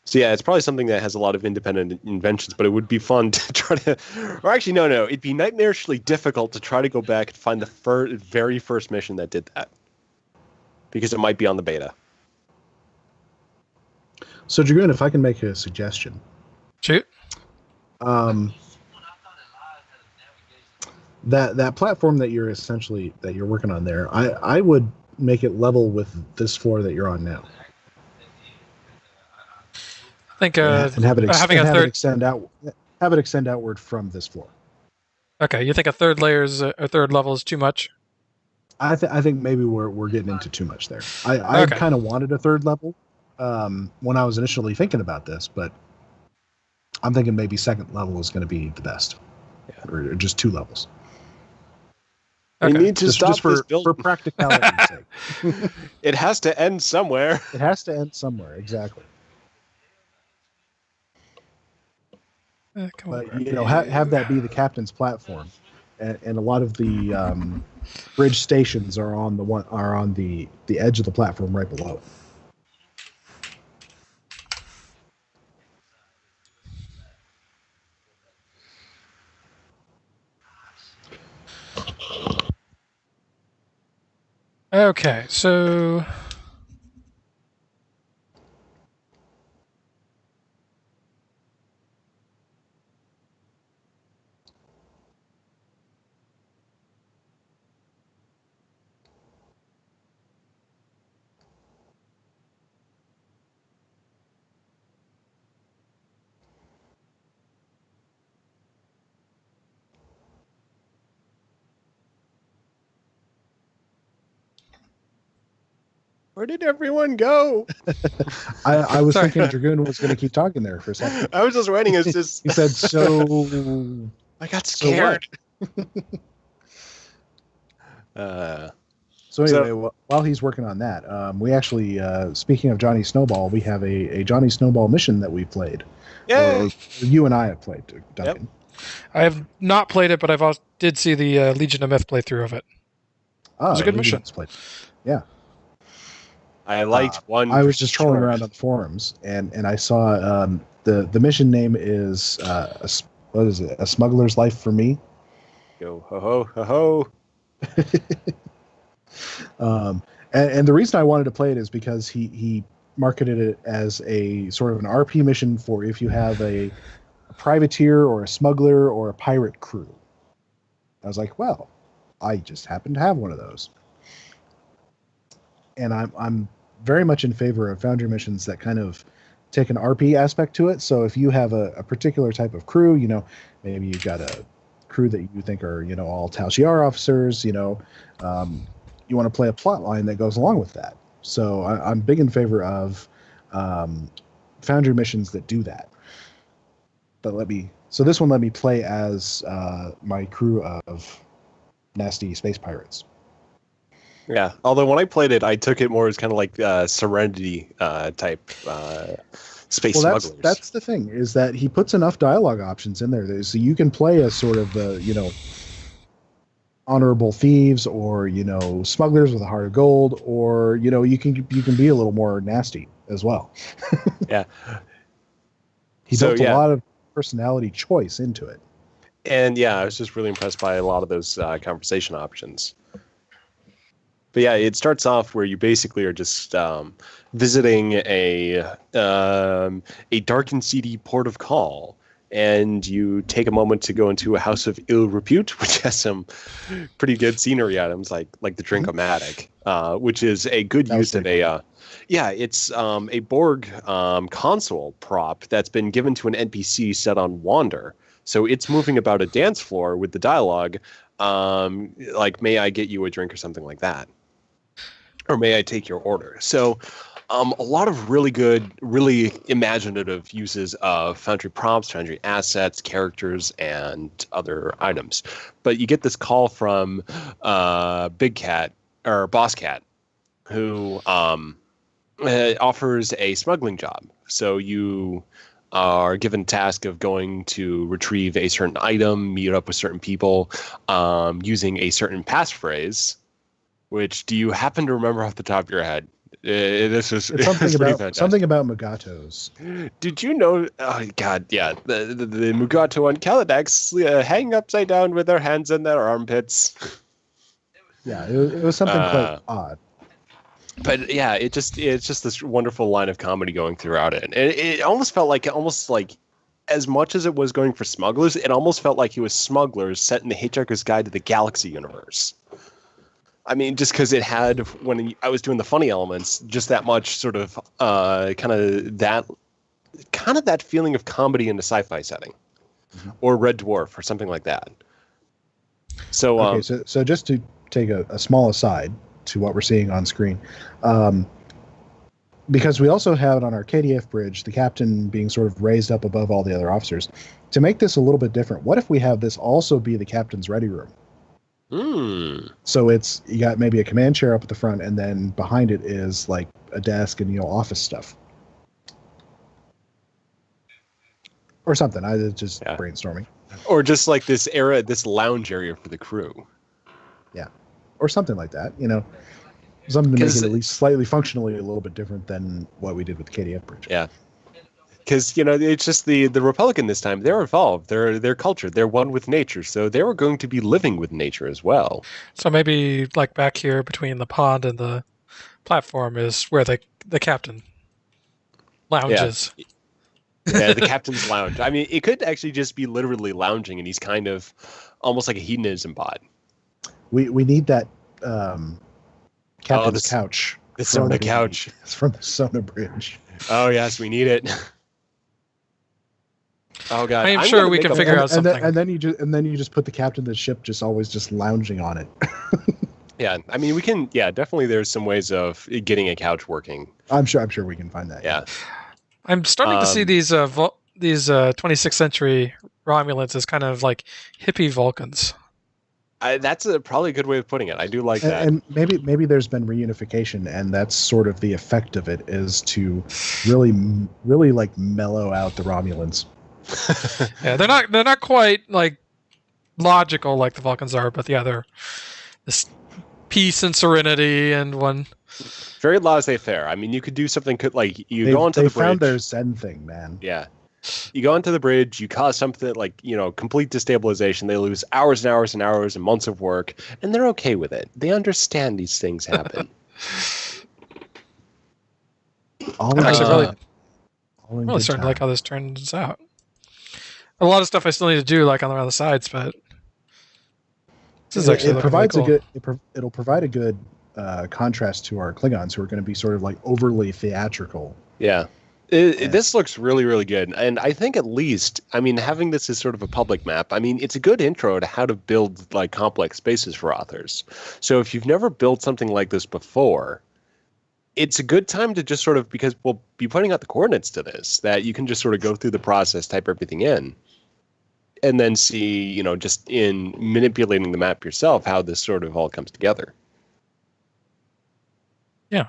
So yeah, it's probably something that has a lot of independent inventions, but it would be fun to try to, or actually no, it'd be nightmarishly difficult to try to go back and find the very first mission that did that, because it might be on the beta. So Dragoon, if I can make a suggestion. Shoot. That platform that you're working on there, I would make it level with this floor that you're on now. I think and have it extend outward from this floor. Okay, you think a third level is too much? I think maybe we're getting into too much there. I kind of wanted a third level when I was initially thinking about this, but I'm thinking maybe second level is going to be the best, or just 2 levels. Okay. We need to stop this build for practicality's sake. It has to end somewhere. It has to end somewhere, exactly. But have that be the captain's platform, and a lot of the bridge stations are on the edge of the platform right below it. Okay, so where did everyone go? I was thinking Dragoon was going to keep talking there for a second. I was just writing. It's just he said so. I got scared. So anyway, while he's working on that, we actually, speaking of Johnny Snowball, we have a Johnny Snowball mission that we played. Yeah. You and I have played, Duncan. Yep. I have not played it, but I did see the Legion of Myth playthrough of it. It was a good mission. Yeah. I liked one. I was just trolling around on the forums, and I saw the mission name is what is it? A Smuggler's Life for Me. Yo ho ho ho ho. And the reason I wanted to play it is because he marketed it as a sort of an RP mission for if you have a privateer or a smuggler or a pirate crew. I was like, well, I just happen to have one of those. And I'm very much in favor of Foundry missions that kind of take an RP aspect to it. So if you have a particular type of crew, maybe you've got a crew that you think are, all Tal Shiar officers, you want to play a plot line that goes along with that. So I'm big in favor of Foundry missions that do that. But this one let me play as my crew of nasty space pirates. Yeah, although when I played it, I took it more as kind of like Serenity type space smugglers. That's the thing, is that he puts enough dialogue options in there so you can play as sort of the, honorable thieves, or smugglers with a heart of gold, or you can be a little more nasty as well. Yeah. He built a lot of personality choice into it. And yeah, I was just really impressed by a lot of those conversation options. But yeah, it starts off where you basically are just visiting a dark and seedy port of call, and you take a moment to go into a house of ill repute, which has some pretty good scenery items, like the Drink-O-Matic, which is a good use of a. It's a Borg console prop that's been given to an NPC set on Wander. So it's moving about a dance floor with the dialogue, like, may I get you a drink or something like that? Or may I take your order? So a lot of really good, really imaginative uses of Foundry prompts, Foundry assets, characters, and other items. But you get this call from Big Cat, or Boss Cat, who offers a smuggling job. So you are given a task of going to retrieve a certain item, meet up with certain people, using a certain passphrase. Which, do you happen to remember off the top of your head? It's something about Mugatos. Did you know? Oh God, yeah, the Mugato on Kaladex hanging upside down with their hands in their armpits. Yeah, it was something quite odd. But yeah, it's just this wonderful line of comedy going throughout it, and it almost felt like as much as it was going for smugglers, it almost felt like it was smugglers set in the Hitchhiker's Guide to the Galaxy universe. I mean, just because it had, when I was doing the funny elements, just that much sort of kind of that feeling of comedy in a sci-fi setting, or Red Dwarf or something like that. So so just to take a small aside to what we're seeing on screen, because we also have on our KDF bridge the captain being sort of raised up above all the other officers. To make this a little bit different, what if we have this also be the captain's ready room? So you got maybe a command chair up at the front, and then behind it is like a desk and office stuff, or something. I was just brainstorming, or just like this lounge area for the crew, or something like that. Something to make it at least slightly functionally a little bit different than what we did with the KDF bridge. Yeah. Because, it's just the Republican this time, they're evolved, they're cultured, they're one with nature, so they were going to be living with nature as well. So maybe like back here between the pond and the platform is where the captain lounges. Yeah, the captain's lounge. I mean, it could actually just be literally lounging, and he's kind of almost like a hedonism bot. We need that captain's couch. The Sona couch. It's from the Sona bridge. Oh, yes, we need it. Oh God! I'm sure we can figure out something. And then you just put the captain of the ship always lounging on it. Yeah, I mean, we can. Yeah, definitely. There's some ways of getting a couch working. I'm sure we can find that. Yeah. I'm starting to see these 26th century Romulans as kind of like hippie Vulcans. That's probably a good way of putting it. I do like that. And maybe there's been reunification, and that's sort of the effect of it, is to really like mellow out the Romulans. Yeah, they're not quite like logical like the Vulcans are, but they're this peace and serenity and one. Very laissez-faire. I mean, you could do something go onto the bridge. They found their Zen thing, man. Yeah. You go onto the bridge, you cause something like, complete destabilization. They lose hours and hours and hours and months of work, and they're okay with it. They understand these things happen. I'm actually really starting to like how this turns out. A lot of stuff I still need to do, like on the sides, but this is actually it'll provide a good contrast to our Klingons, who are going to be sort of like overly theatrical. Yeah. This looks really, really good. And I think at least, having this as sort of a public map, it's a good intro to how to build like complex spaces for authors. So if you've never built something like this before, it's a good time to just sort of, because we'll be putting out the coordinates to this, that you can just sort of go through the process, type everything in, and then see, just in manipulating the map yourself, how this sort of all comes together. Yeah,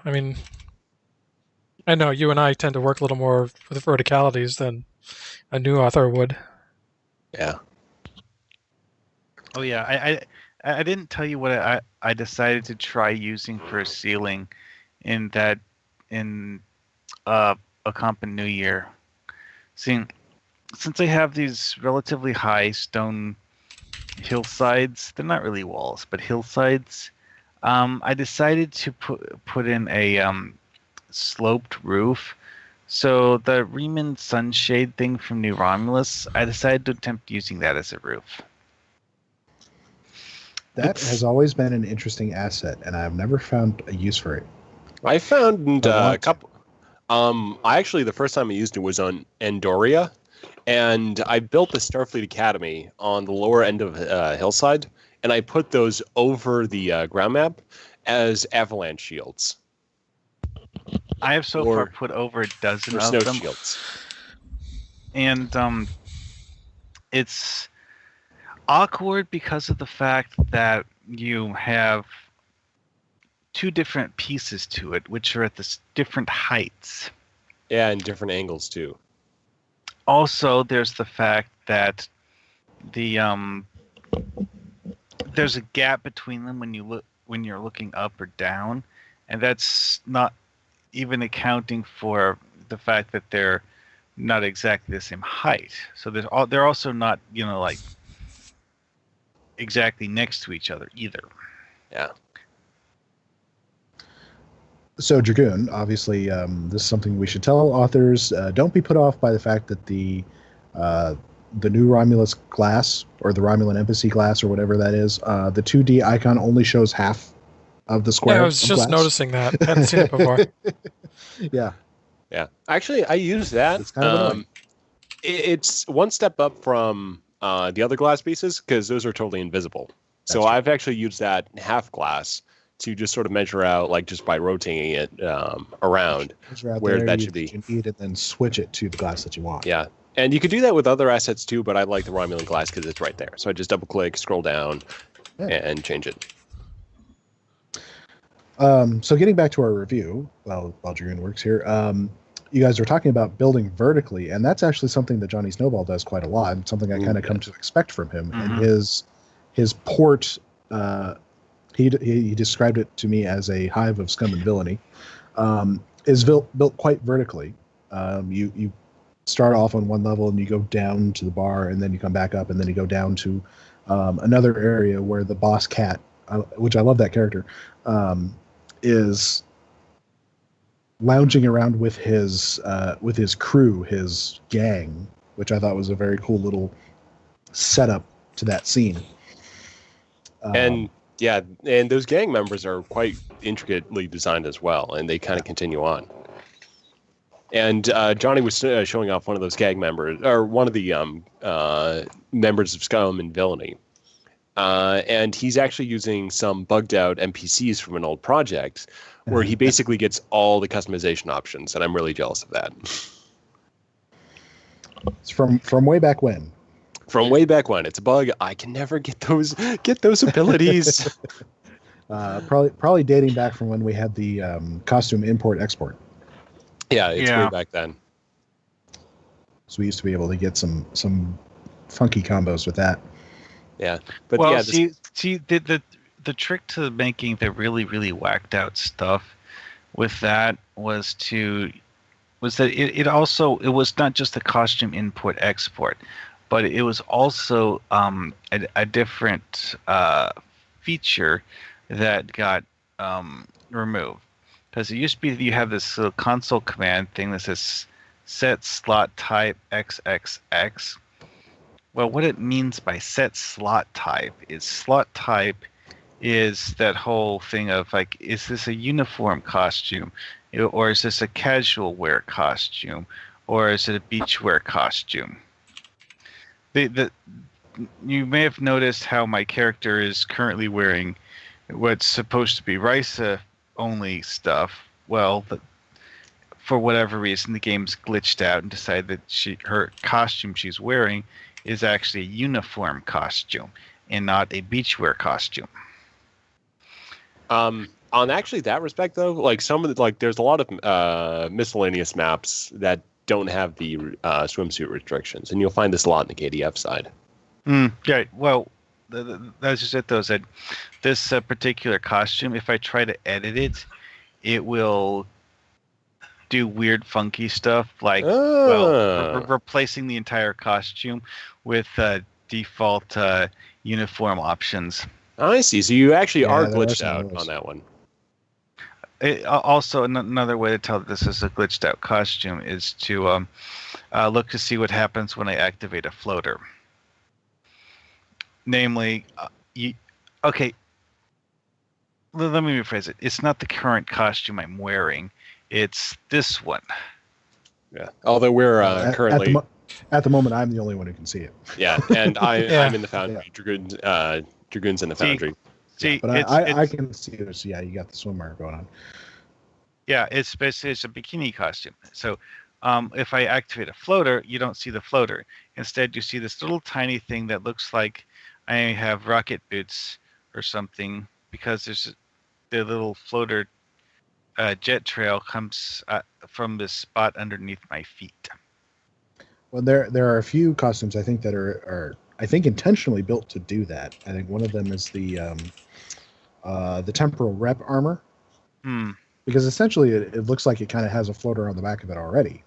I know you and I tend to work a little more with verticalities than a new author would. Yeah. Oh yeah, I didn't tell you what I decided to try using for a ceiling in Ocampan New Year. Since I have these relatively high stone hillsides, they're not really walls, but hillsides, I decided to put in a sloped roof. So the Riemann sunshade thing from New Romulus, I decided to attempt using that as a roof. That has always been an interesting asset, and I've never found a use for it. I found a couple. The first time I used it was on Andoria, and I built the Starfleet Academy on the lower end of hillside, and I put those over the ground map as avalanche shields. I have so far put over a dozen of them. Shields. And it's awkward because of the fact that you have two different pieces to it, which are at different heights. Yeah, and different angles too. Also, there's the fact that there's a gap between them when you're looking up or down, and that's not even accounting for the fact that they're not exactly the same height. So they're also not, like exactly next to each other either. Yeah. So Dragoon, obviously, this is something we should tell authors. Don't be put off by the fact that the new Romulus glass, or the Romulan embassy glass, or whatever that is, the 2D icon only shows half of the square. Yeah, I was just noticing that. I hadn't seen it before. Yeah. Yeah. Actually, I use that. It's kind of it's one step up from the other glass pieces, because those are totally invisible. So That's true. I've actually used that half glass to just sort of measure out, like just by rotating it around where that should be. You need it, then switch it to the glass that you want. Yeah. And you could do that with other assets too, but I like the Romulan glass because it's right there. So I just double click, scroll down, and change it. So getting back to our review, while Dragoon works here, you guys are talking about building vertically, and that's actually something that Johnny Snowball does quite a lot, and something I kind of come to expect from him. Mm-hmm. And his port, he described it to me as a hive of scum and villainy, is built quite vertically. You start off on one level and you go down to the bar, and then you come back up, and then you go down to another area where the boss cat, which I love that character, is lounging around with his crew, his gang, which I thought was a very cool little setup to that scene. And those gang members are quite intricately designed as well, and they kind of continue on. And Johnny was showing off one of those gang members, or one of the members of Scum and Villainy. And he's actually using some bugged out NPCs from an old project where he basically gets all the customization options, and I'm really jealous of that. It's from way back when. From way back when. It's a bug. I can never get those abilities. Probably dating back from when we had the costume import-export. Yeah, it's way back then. So we used to be able to get some funky combos with that. Yeah, but the trick to making the really, really whacked out stuff with that was that it was not just a costume import export, but it was also a different feature that got removed, because it used to be that you have this console command thing that says set slot type XXX. Well, what it means by set slot type is that whole thing of, like, is this a uniform costume, or is this a casual wear costume, or is it a beach wear costume? You may have noticed how my character is currently wearing what's supposed to be Risa only stuff. Well, for whatever reason, the game's glitched out and decided that her costume she's wearing is actually a uniform costume and not a beachwear costume. On actually that respect, though, like some of the, there's a lot of miscellaneous maps that don't have the swimsuit restrictions, and you'll find this a lot in the KDF side. Yeah, well, that's just it. Though, is that this particular costume, if I try to edit it, it will do weird, funky stuff like replacing the entire costume with default uniform options. I see. So you actually are glitched out on that one. Also, another way to tell that this is a glitched out costume is to look to see what happens when I activate a floater. Namely, okay, let me rephrase it. It's not the current costume I'm wearing. It's this one. Yeah. Although we're currently... At the moment, I'm the only one who can see it. Yeah, and I'm in the Foundry. Yeah. Dragoon's in the Foundry. See, but I can see it. So yeah, you got the swimwear going on. Yeah, it's basically a bikini costume. So if I activate a floater, you don't see the floater. Instead, you see this little tiny thing that looks like I have rocket boots or something, because there's the little floater jet trail comes from this spot underneath my feet. Well, there are a few costumes I think that are I think intentionally built to do that. I think one of them is the temporal rep armor, because essentially it looks like it kind of has a floater on the back of it already.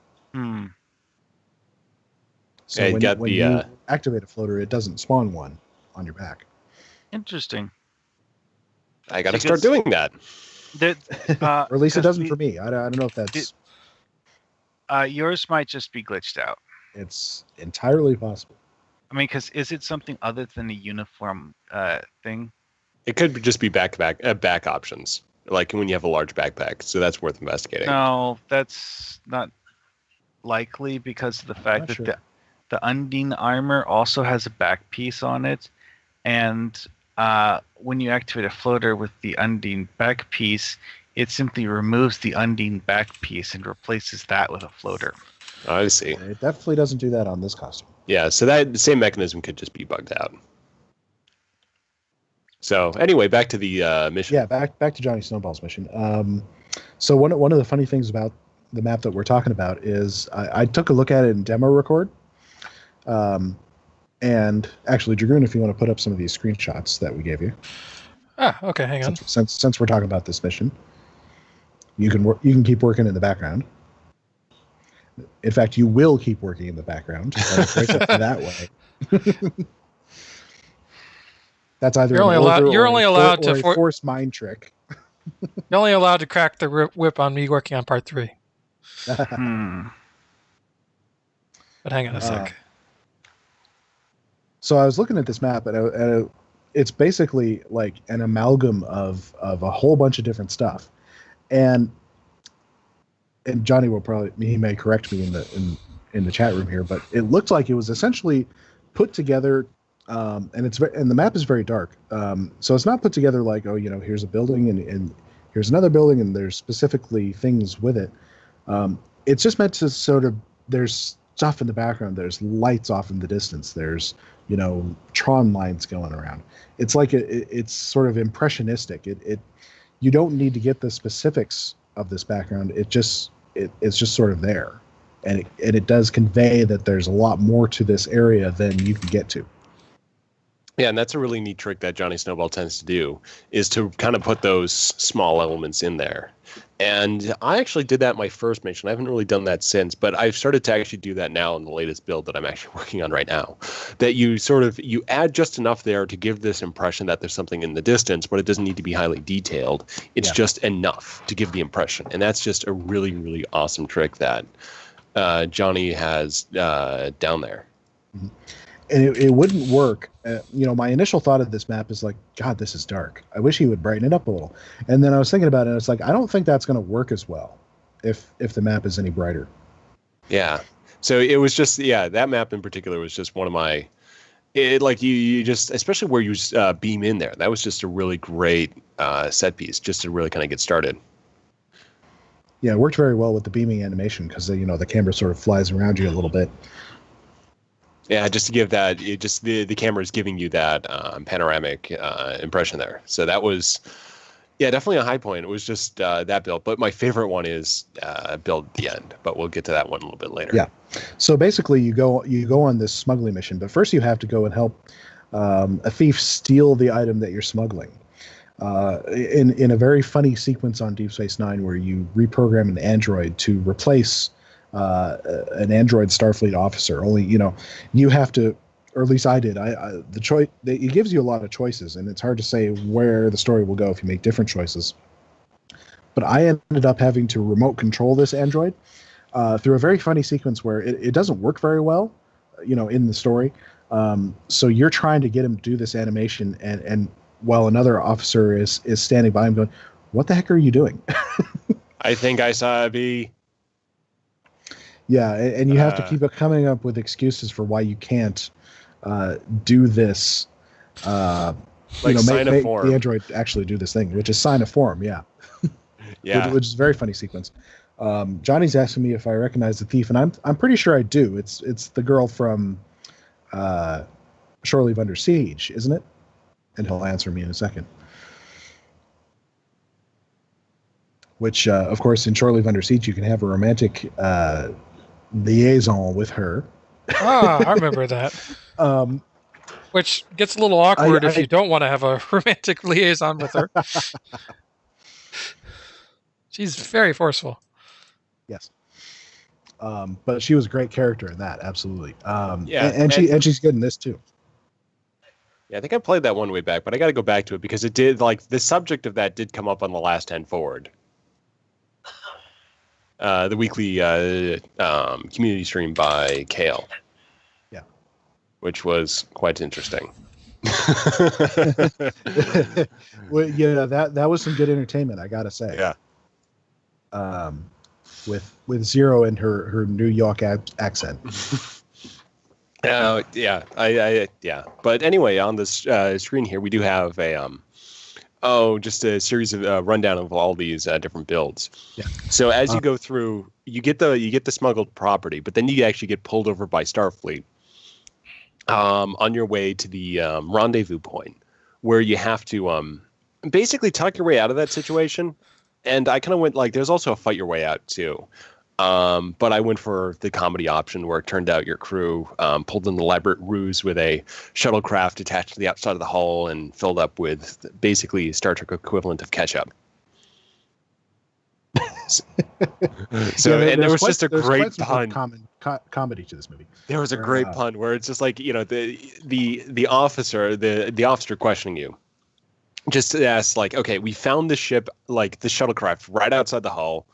So yeah, when you activate a floater, it doesn't spawn one on your back. Interesting. I got to start doing that. Or at least it doesn't for me. I don't know if that's... yours might just be glitched out. It's entirely possible. I mean, because is it something other than a uniform thing? It could just be back options, like when you have a large backpack. So that's worth investigating. No, that's not likely, because of the fact that the Undine armor also has a back piece on it, and when you activate a floater with the Undine back piece, it simply removes the Undine back piece and replaces that with a floater. I see. It definitely doesn't do that on this costume. Yeah, so that same mechanism could just be bugged out. So anyway, back to the mission. Yeah, back to Johnny Snowball's mission. So one of the funny things about the map that we're talking about is I took a look at it in demo record. And actually, Dragoon, if you want to put up some of these screenshots that we gave you. Ah, okay, hang on. Since we're talking about this mission, you can keep working in the background. In fact, you will keep working in the background. That way. That's either you're only allowed to force mind trick. You're only allowed to crack the whip on me working on part 3. But hang on a sec. So I was looking at this map, and it's basically like an amalgam of a whole bunch of different stuff, and Johnny he may correct me in the chat room here, but it looked like it was essentially put together, and the map is very dark, so it's not put together like, here's a building and here's another building and there's specifically things with it. It's just meant to sort of, there's stuff in the background, there's lights off in the distance, there's Tron lines going around. It's like it's sort of impressionistic. You don't need to get the specifics of this background. It's just sort of there, and it does convey that there's a lot more to this area than you can get to. Yeah, and that's a really neat trick that Johnny Snowball tends to do, is to kind of put those small elements in there. And I actually did that in my first mission. I haven't really done that since, but I've started to actually do that now in the latest build that I'm actually working on right now. That you add just enough there to give this impression that there's something in the distance, but it doesn't need to be highly detailed. It's just enough to give the impression. And that's just a really, really awesome trick that Johnny has down there. Mm-hmm. And it wouldn't work. My initial thought of this map is like, God, this is dark. I wish he would brighten it up a little. And then I was thinking about it, and it's like, I don't think that's going to work as well if the map is any brighter. Yeah. So it was just, that map in particular was just one of my, you just, especially where you beam in there. That was just a really great set piece, just to really kind of get started. Yeah, it worked very well with the beaming animation because, the camera sort of flies around you a little bit. Yeah, just to give that, the camera is giving you that panoramic impression there. So that was, definitely a high point. It was just that build. But my favorite one is build at the end. But we'll get to that one a little bit later. Yeah. So basically, you go on this smuggling mission. But first, you have to go and help a thief steal the item that you're smuggling. In a very funny sequence on Deep Space Nine, where you reprogram an android to replace an android Starfleet officer. Only you have to, or at least I did. The choice it gives you a lot of choices, and it's hard to say where the story will go if you make different choices. But I ended up having to remote control this android through a very funny sequence where it doesn't work very well, in the story. So you're trying to get him to do this animation, and while another officer is standing by him going, "What the heck are you doing?" I think I saw a bee. Yeah, and you have to keep coming up with excuses for why you can't do this. Make the android actually do this thing, which is sign a form. Yeah. Yeah. Which is a very funny sequence. Johnny's asking me if I recognize the thief, and I'm pretty sure I do. It's the girl from Shore Leave Under Siege, isn't it? And he'll answer me in a second. Which, of course, in Shore Leave Under Siege, you can have a romantic liaison with her. I remember that. Which gets a little awkward if you don't want to have a romantic liaison with her. She's very forceful. Yes. But she was a great character in that, absolutely. Yeah, and she's good in this too. Yeah, I think I played that one way back, but I got to go back to it because it did, the subject of that did come up on the last 10 Forward. The weekly community stream by Kale. Yeah. Which was quite interesting. Well, that was some good entertainment, I gotta say. Yeah. With Zero and her New York accent. Yeah. But anyway, on this screen here, we do have just a series of rundown of all these different builds. Yeah. So as you go through, you get the smuggled property, but then you actually get pulled over by Starfleet on your way to the rendezvous point, where you have to basically talk your way out of that situation. And I kind of went there's also a fight your way out too. But I went for the comedy option, where it turned out your crew pulled an elaborate ruse with a shuttlecraft attached to the outside of the hull and filled up with basically Star Trek equivalent of ketchup. There was just a great pun. Comedy to this movie. There was a great pun where it's just the officer questioning you. Just ask okay, we found the ship, the shuttlecraft right outside the hull.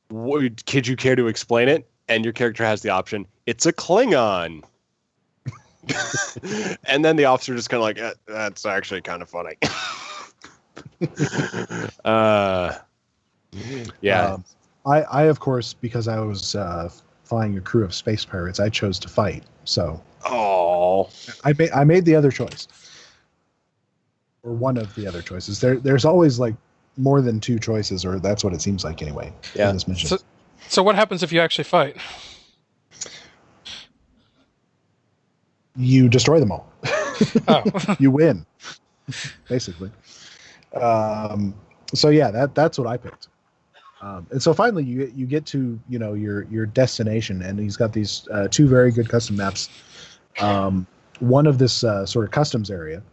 Could you care to explain it? And your character has the option, it's a Klingon. And then the officer just kind of that's actually kind of funny. Yeah. I of course, because I was flying a crew of space pirates, I chose to fight. So I made the other choice. Or one of the other choices. There's always more than two choices, or that's what it seems like anyway. Yeah. In this mission. So what happens if you actually fight? You destroy them all. Oh. You win, basically. So yeah, that's what I picked. And so finally you get to your destination, and he's got these two very good custom maps. One of this sort of customs area.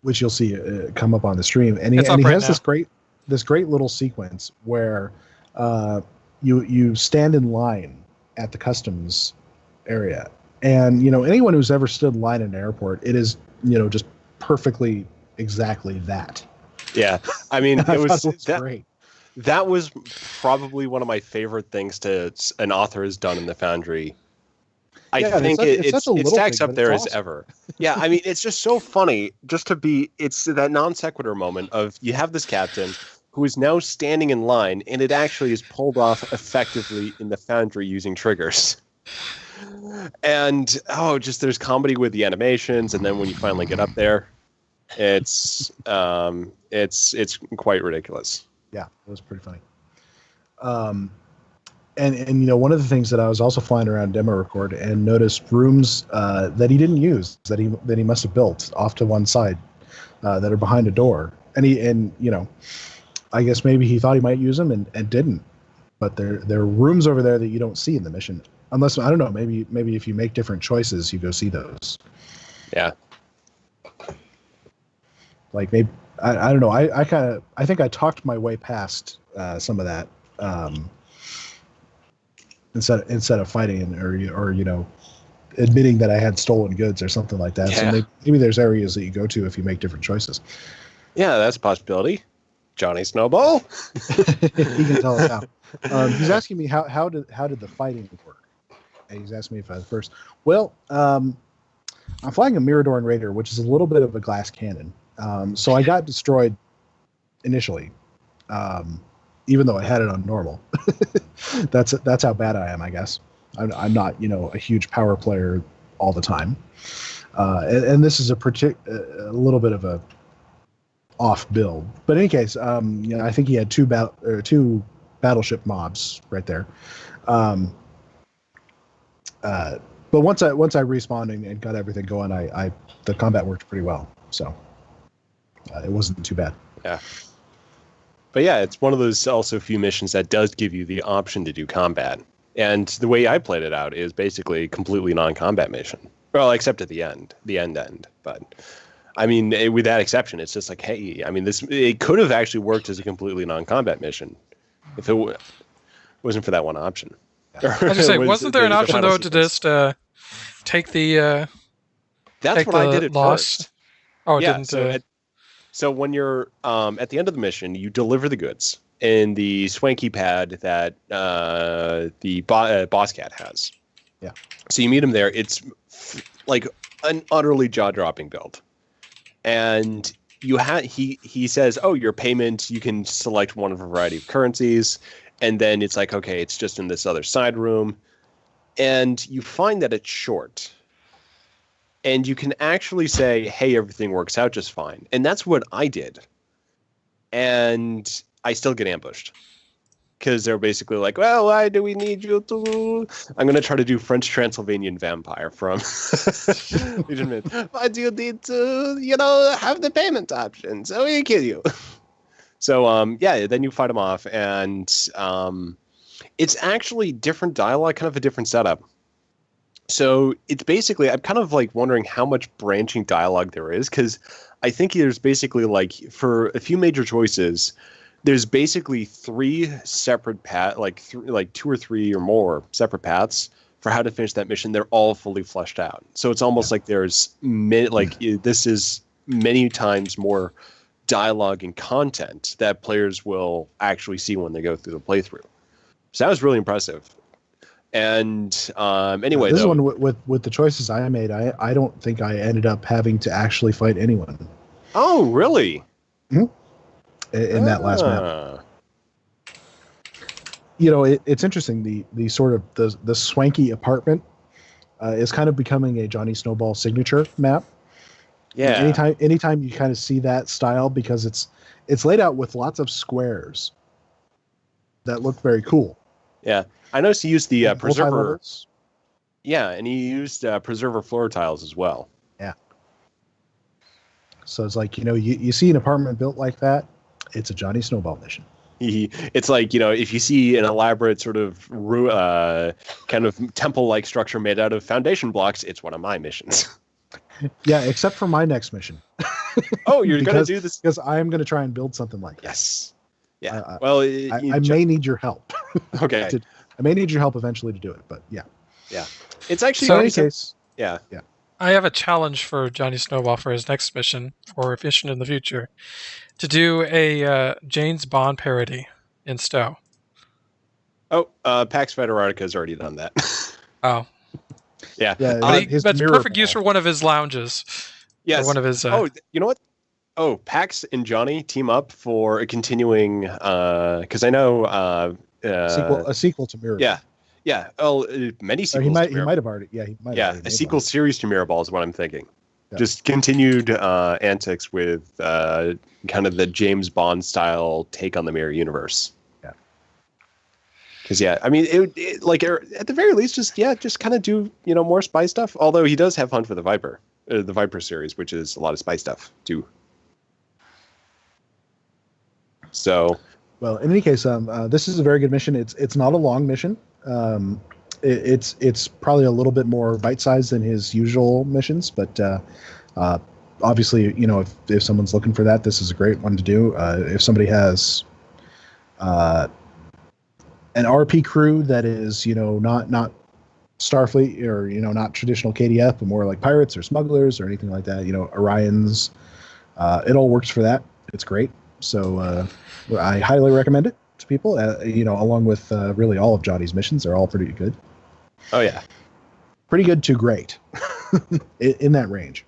Which you'll see come up on the stream, and he has this great little sequence where you stand in line at the customs area, and anyone who's ever stood in line in an airport, it is just perfectly exactly that. Yeah, I mean it was great. That was probably one of my favorite things an author has done in the Foundry. I think it stacks up there as ever. Yeah, I mean, it's just so funny it's that non sequitur moment of you have this captain who is now standing in line, and it actually is pulled off effectively in the Foundry using triggers. And there's comedy with the animations, and then when you finally get up there, it's quite ridiculous. Yeah, it was pretty funny. And one of the things that I was also flying around demo record and noticed rooms that he didn't use, that he must have built off to one side that are behind a door, and I guess maybe he thought he might use them and didn't, but there are rooms over there that you don't see in the mission Unless, I don't know, maybe if you make different choices, you go see those. Yeah. Like maybe I don't know. I think I talked my way past some of that instead of fighting or admitting that I had stolen goods or something like that. Yeah. So maybe there's areas that you go to if you make different choices. Yeah, that's a possibility. Johnny Snowball. He can tell us how. He's asking me how did the fighting work. And he's asking me if I was first. Well, I'm flying a Miradorn Raider, which is a little bit of a glass cannon. So I got destroyed initially, even though I had it on normal. That's how bad I am, I guess. I'm not, a huge power player all the time. And this is a little bit of a off build. But in any case, I think he had two battleship mobs right there. But once I respawned and got everything going, the combat worked pretty well. So it wasn't too bad. Yeah. But yeah, it's one of those also few missions that does give you the option to do combat. And the way I played it out is basically a completely non-combat mission. Well, except at the end. But I mean, with that exception, it's just like, hey, I mean, it could have actually worked as a completely non-combat mission if it wasn't for that one option. I was going to say, wasn't there an option, though, to just take the That's what I did at loss? first. Oh, it didn't. So when you're at the end of the mission, you deliver the goods in the swanky pad that the boss cat has. Yeah. So you meet him there. It's like an utterly jaw-dropping build. And he says, oh, your payment, you can select one of a variety of currencies. And then it's like, okay, it's just in this other side room. And you find that it's short. And you can actually say, hey, everything works out just fine. And that's what I did. And I still get ambushed. Because they're basically like, well, why do we need you to... I'm going to try to do French Transylvanian vampire from... Why do you need to, have the payment option? So we kill you. So, then you fight them off. And it's actually different dialogue, kind of a different setup. So it's basically, I'm kind of like wondering how much branching dialogue there is, because I think there's basically like, for a few major choices, there's basically three separate like two or three or more separate paths for how to finish that mission. They're all fully fleshed out. So it's almost like there's this is many times more dialogue and content that players will actually see when they go through the playthrough. So that was really impressive. And anyway, this one with the choices I made, I don't think I ended up having to actually fight anyone. Oh, really? Mm-hmm. In that last map. It's interesting. The sort of the swanky apartment is kind of becoming a Johnny Snowball signature map. Yeah. Anytime you kind of see that style, because it's laid out with lots of squares that look very cool. Yeah. I noticed he used the preserver. Yeah, and he used preserver floor tiles as well. Yeah. So it's like, you see an apartment built like that, it's a Johnny Snowball mission. It's like, if you see an elaborate sort of kind of temple-like structure made out of foundation blocks, it's one of my missions. Yeah, except for my next mission. Oh, you're going to do this? Because I am going to try and build something like that. Yes. Yeah. I may need your help. Okay. I may need your help eventually to do it, but yeah. Yeah. It's actually... So in any case... Yeah. Yeah. I have a challenge for Johnny Snowball for his next mission, or a mission in the future, to do a James Bond parody in Stowe. Oh, Pax Federartica has already done that. Oh. Yeah. That's perfect use for one of his lounges. Yes. Or one of his... Oh, you know what? Oh, Pax and Johnny team up for a continuing... Because I know... a sequel to Mirror. Yeah. Yeah. Oh, many sequels. He might have already. Yeah, he might. Yeah, a sequel series to Mirrorball is what I'm thinking. Yeah. Just continued antics with kind of the James Bond style take on the Mirror universe. Yeah. Because I mean, it like at the very least, just kind of do more spy stuff. Although he does have Hunt for the Viper series, which is a lot of spy stuff too. So. Well, in any case, this is a very good mission. It's not a long mission. it's probably a little bit more bite-sized than his usual missions, but obviously, if someone's looking for that, this is a great one to do. If somebody has an RP crew that is, not Starfleet or, not traditional KDF, but more like pirates or smugglers or anything like that, Orions, it all works for that. It's great. So I highly recommend it to people, along with really all of Johnny's missions. They're all pretty good. Oh, yeah. Pretty good to great in that range.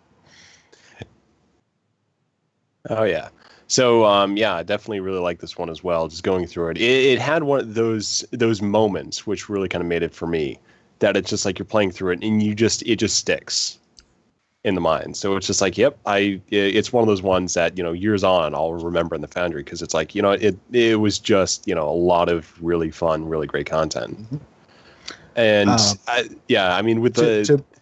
Oh, yeah. So, I definitely really like this one as well. Just going through it. It had one of those moments which really kind of made it for me, that it's just like you're playing through it and it just sticks in the mind. So it's just like, yep, it's one of those ones that, years on I'll remember in the Foundry, because it's like, it was just, a lot of really fun, really great content. Mm-hmm. And with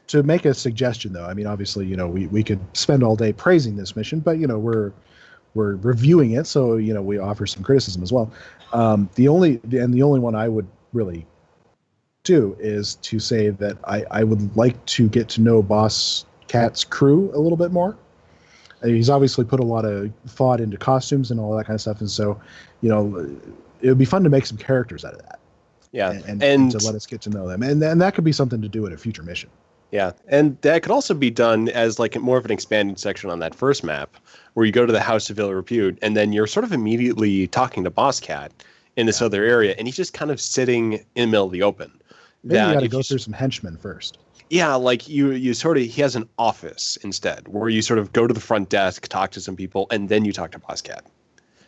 to make a suggestion though, obviously, we could spend all day praising this mission, but we're reviewing it, so we offer some criticism as well. The only one I would really do is to say that I would like to get to know Boss Cat's crew a little bit more. He's obviously put a lot of thought into costumes and all that kind of stuff, and so it would be fun to make some characters out of that. Yeah, and to let us get to know them, and that could be something to do in a future mission. Yeah, and that could also be done as like more of an expanded section on that first map, where you go to the House of Ill Repute, and then you're sort of immediately talking to Boss Cat in this other area, and he's just kind of sitting in the middle of the open. Maybe you got to go through some henchmen first. Yeah, like you sort of, he has an office instead, where you sort of go to the front desk, talk to some people, and then you talk to Boss Cat.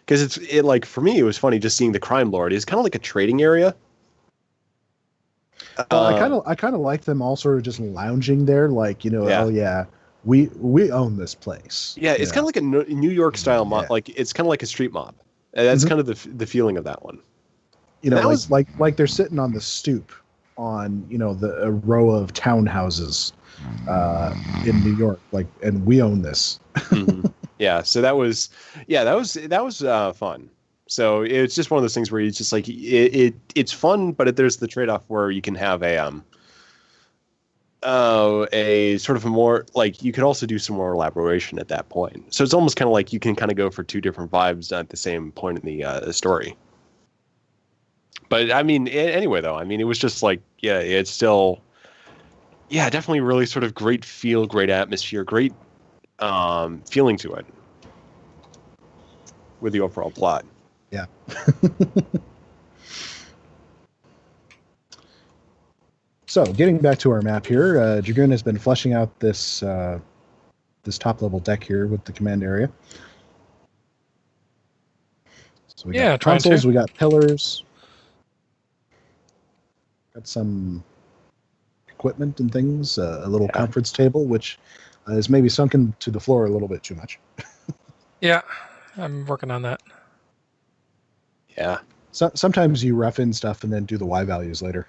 Because it like, for me, it was funny just seeing the Crime Lord. It's kind of like a trading area. Well, I kind of like them all sort of just lounging there, like, oh yeah, we own this place. Yeah, it's kind of like a New York style mob. Like, it's kind of like a street mob. And that's kind of the feeling of that one. Like they're sitting on the stoop on a row of townhouses in New York, like, and we own this. Mm-hmm. Yeah, so that was fun. So it's just one of those things where it's just like it's fun, but there's the trade-off where you can have a sort of a more, like, you could also do some more elaboration at that point. So it's almost kind of like you can kind of go for two different vibes at the same point in the story. But anyway, though, it was just like, it's still, definitely really sort of great feel, great atmosphere, great feeling to it with the overall plot. Yeah. So, getting back to our map here, Dragoon has been fleshing out this top level deck here with the command area. So we got consoles, we got pillars, got some equipment and things, a little conference table, which is maybe sunken to the floor a little bit too much. Yeah, I'm working on that. Yeah. So, sometimes you rough in stuff and then do the Y values later.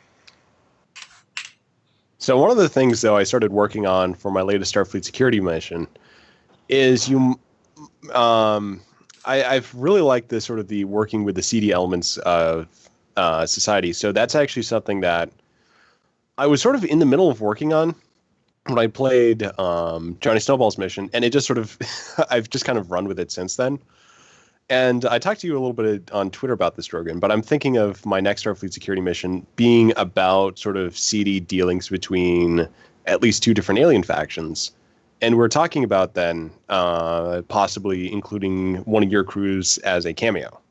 So one of the things, though, I started working on for my latest Starfleet security mission is I've really liked the sort of the working with the seedy elements of society. So that's actually something that I was sort of in the middle of working on when I played Johnny Snowball's mission, and it just sort of I've just kind of run with it since then. And I talked to you a little bit on Twitter about this, Drogyn, but I'm thinking of my next Starfleet security mission being about sort of seedy dealings between at least two different alien factions. And we're talking about then possibly including one of your crews as a cameo.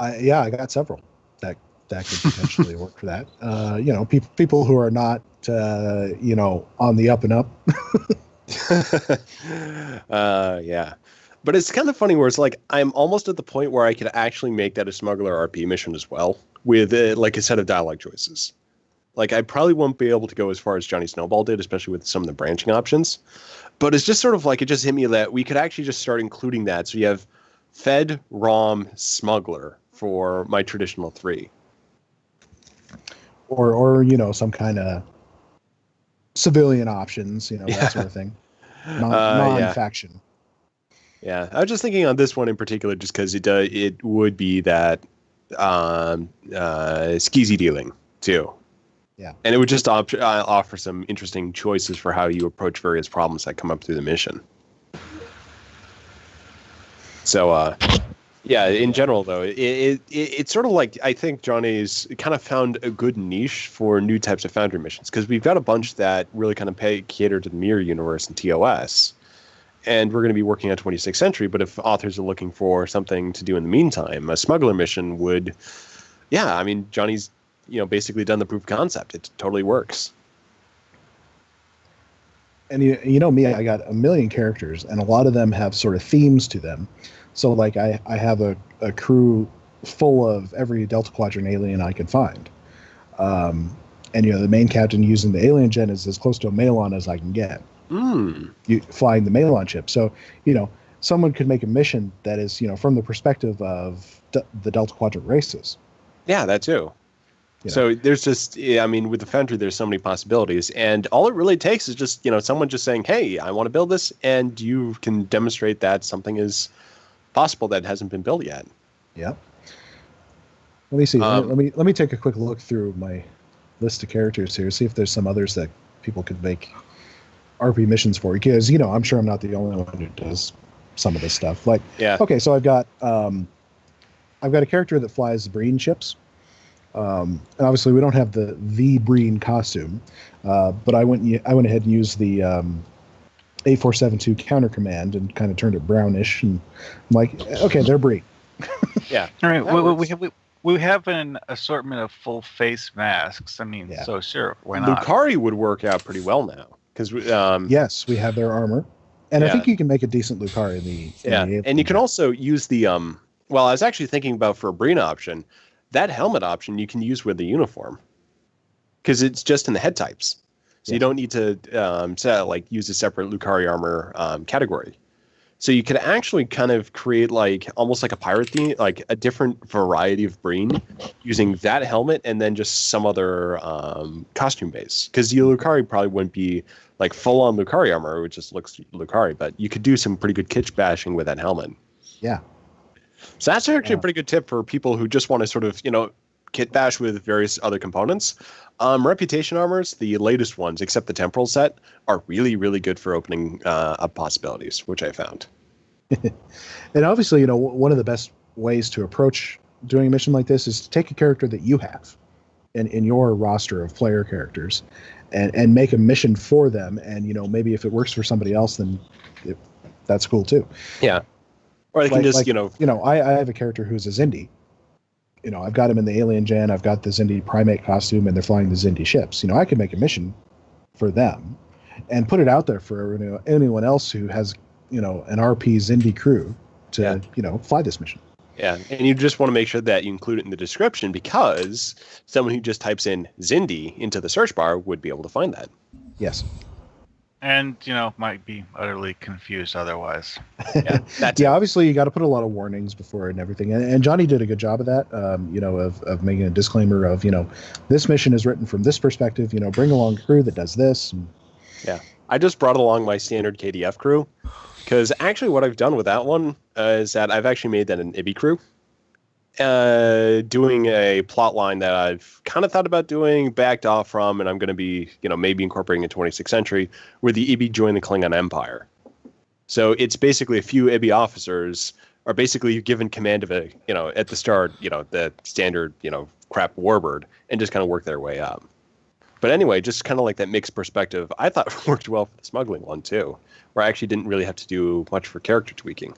I got several that could potentially work for that. People who are not, on the up and up. Yeah. But it's kind of funny where it's like I'm almost at the point where I could actually make that a Smuggler RP mission as well with like a set of dialogue choices. Like, I probably won't be able to go as far as Johnny Snowball did, especially with some of the branching options. But it's just sort of like, it just hit me that we could actually just start including that. So you have Fed, Rom, Smuggler for my traditional 3. Or some kind of civilian options, that sort of thing. Non-faction. Yeah, I was just thinking on this one in particular, just because it would be that skeezy dealing too. Yeah. And it would just offer some interesting choices for how you approach various problems that come up through the mission. So, yeah, in general, though, it's sort of like, I think Johnny's kind of found a good niche for new types of Foundry missions, because we've got a bunch that really kind of cater to the Mirror universe and TOS, and we're going to be working on 26th Century, but if authors are looking for something to do in the meantime, a Smuggler mission would, yeah, I mean, Johnny's, basically done the proof of concept. It totally works. And you know me, I got a million characters, and a lot of them have sort of themes to them. So, like, I have a crew full of every Delta Quadrant alien I can find. And, the main captain using the alien gen is as close to a Malon as I can get. Flying the Malon ship. So, someone could make a mission that is, from the perspective of the Delta Quadrant races. Yeah, that too. So there's just, with the Foundry, there's so many possibilities, and all it really takes is just, someone just saying, hey, I want to build this, and you can demonstrate that something is possible that hasn't been built yet. Yeah. Let me see. Let me take a quick look through my list of characters here, see if there's some others that people could make RP missions for, because, I'm sure I'm not the only one who does some of this stuff. Like, okay, so I've got a character that flies Breen ships. And obviously we don't have the Breen costume, but I went ahead and used the 8472 counter command and kind of turned it brownish, and I'm like, okay, they're Breen. Yeah. All right. We have an assortment of full face masks. I mean, so sure, why not? Lucari would work out pretty well now, because yes, we have their armor, and I think you can make a decent Lucari in the and you can also use the well, I was actually thinking about, for a Breen option, that helmet option you can use with the uniform, because it's just in the head types. So you don't need to use a separate Lucari armor category. So you could actually kind of create almost like a pirate theme, like a different variety of Breen using that helmet and then just some other costume base. Because the Lucari probably wouldn't be like full on Lucari armor, which just looks Lucari, but you could do some pretty good kitsch bashing with that helmet. Yeah. So that's actually a pretty good tip for people who just want to sort of, kit bash with various other components. Reputation armors, the latest ones, except the temporal set, are really, really good for opening up possibilities, which I found. And obviously, one of the best ways to approach doing a mission like this is to take a character that you have in your roster of player characters and make a mission for them. And, maybe if it works for somebody else, then that's cool too. Yeah. Or they can just, I have a character who's a Xindi. I've got him in the alien gen. I've got the Xindi primate costume, and they're flying the Xindi ships. I can make a mission for them and put it out there for anyone else who has, an RP Xindi crew to, fly this mission. Yeah, and you just want to make sure that you include it in the description, because someone who just types in Xindi into the search bar would be able to find that. Yes. And, might be utterly confused otherwise. Yeah, obviously you got to put a lot of warnings before and everything. And Johnny did a good job of that, of making a disclaimer of, this mission is written from this perspective, bring along a crew that does this. And... Yeah, I just brought along my standard KDF crew, because actually what I've done with that one is that I've actually made that an IBI crew. Doing a plot line that I've kind of thought about doing, backed off from, and I'm going to be, maybe incorporating in 26th Century, where the IBI join the Klingon Empire. So it's basically a few IBI officers are basically given command of a, at the start, the standard, crap warbird, and just kind of work their way up. But anyway, just kind of like that mixed perspective, I thought worked well for the smuggling one too, where I actually didn't really have to do much for character tweaking.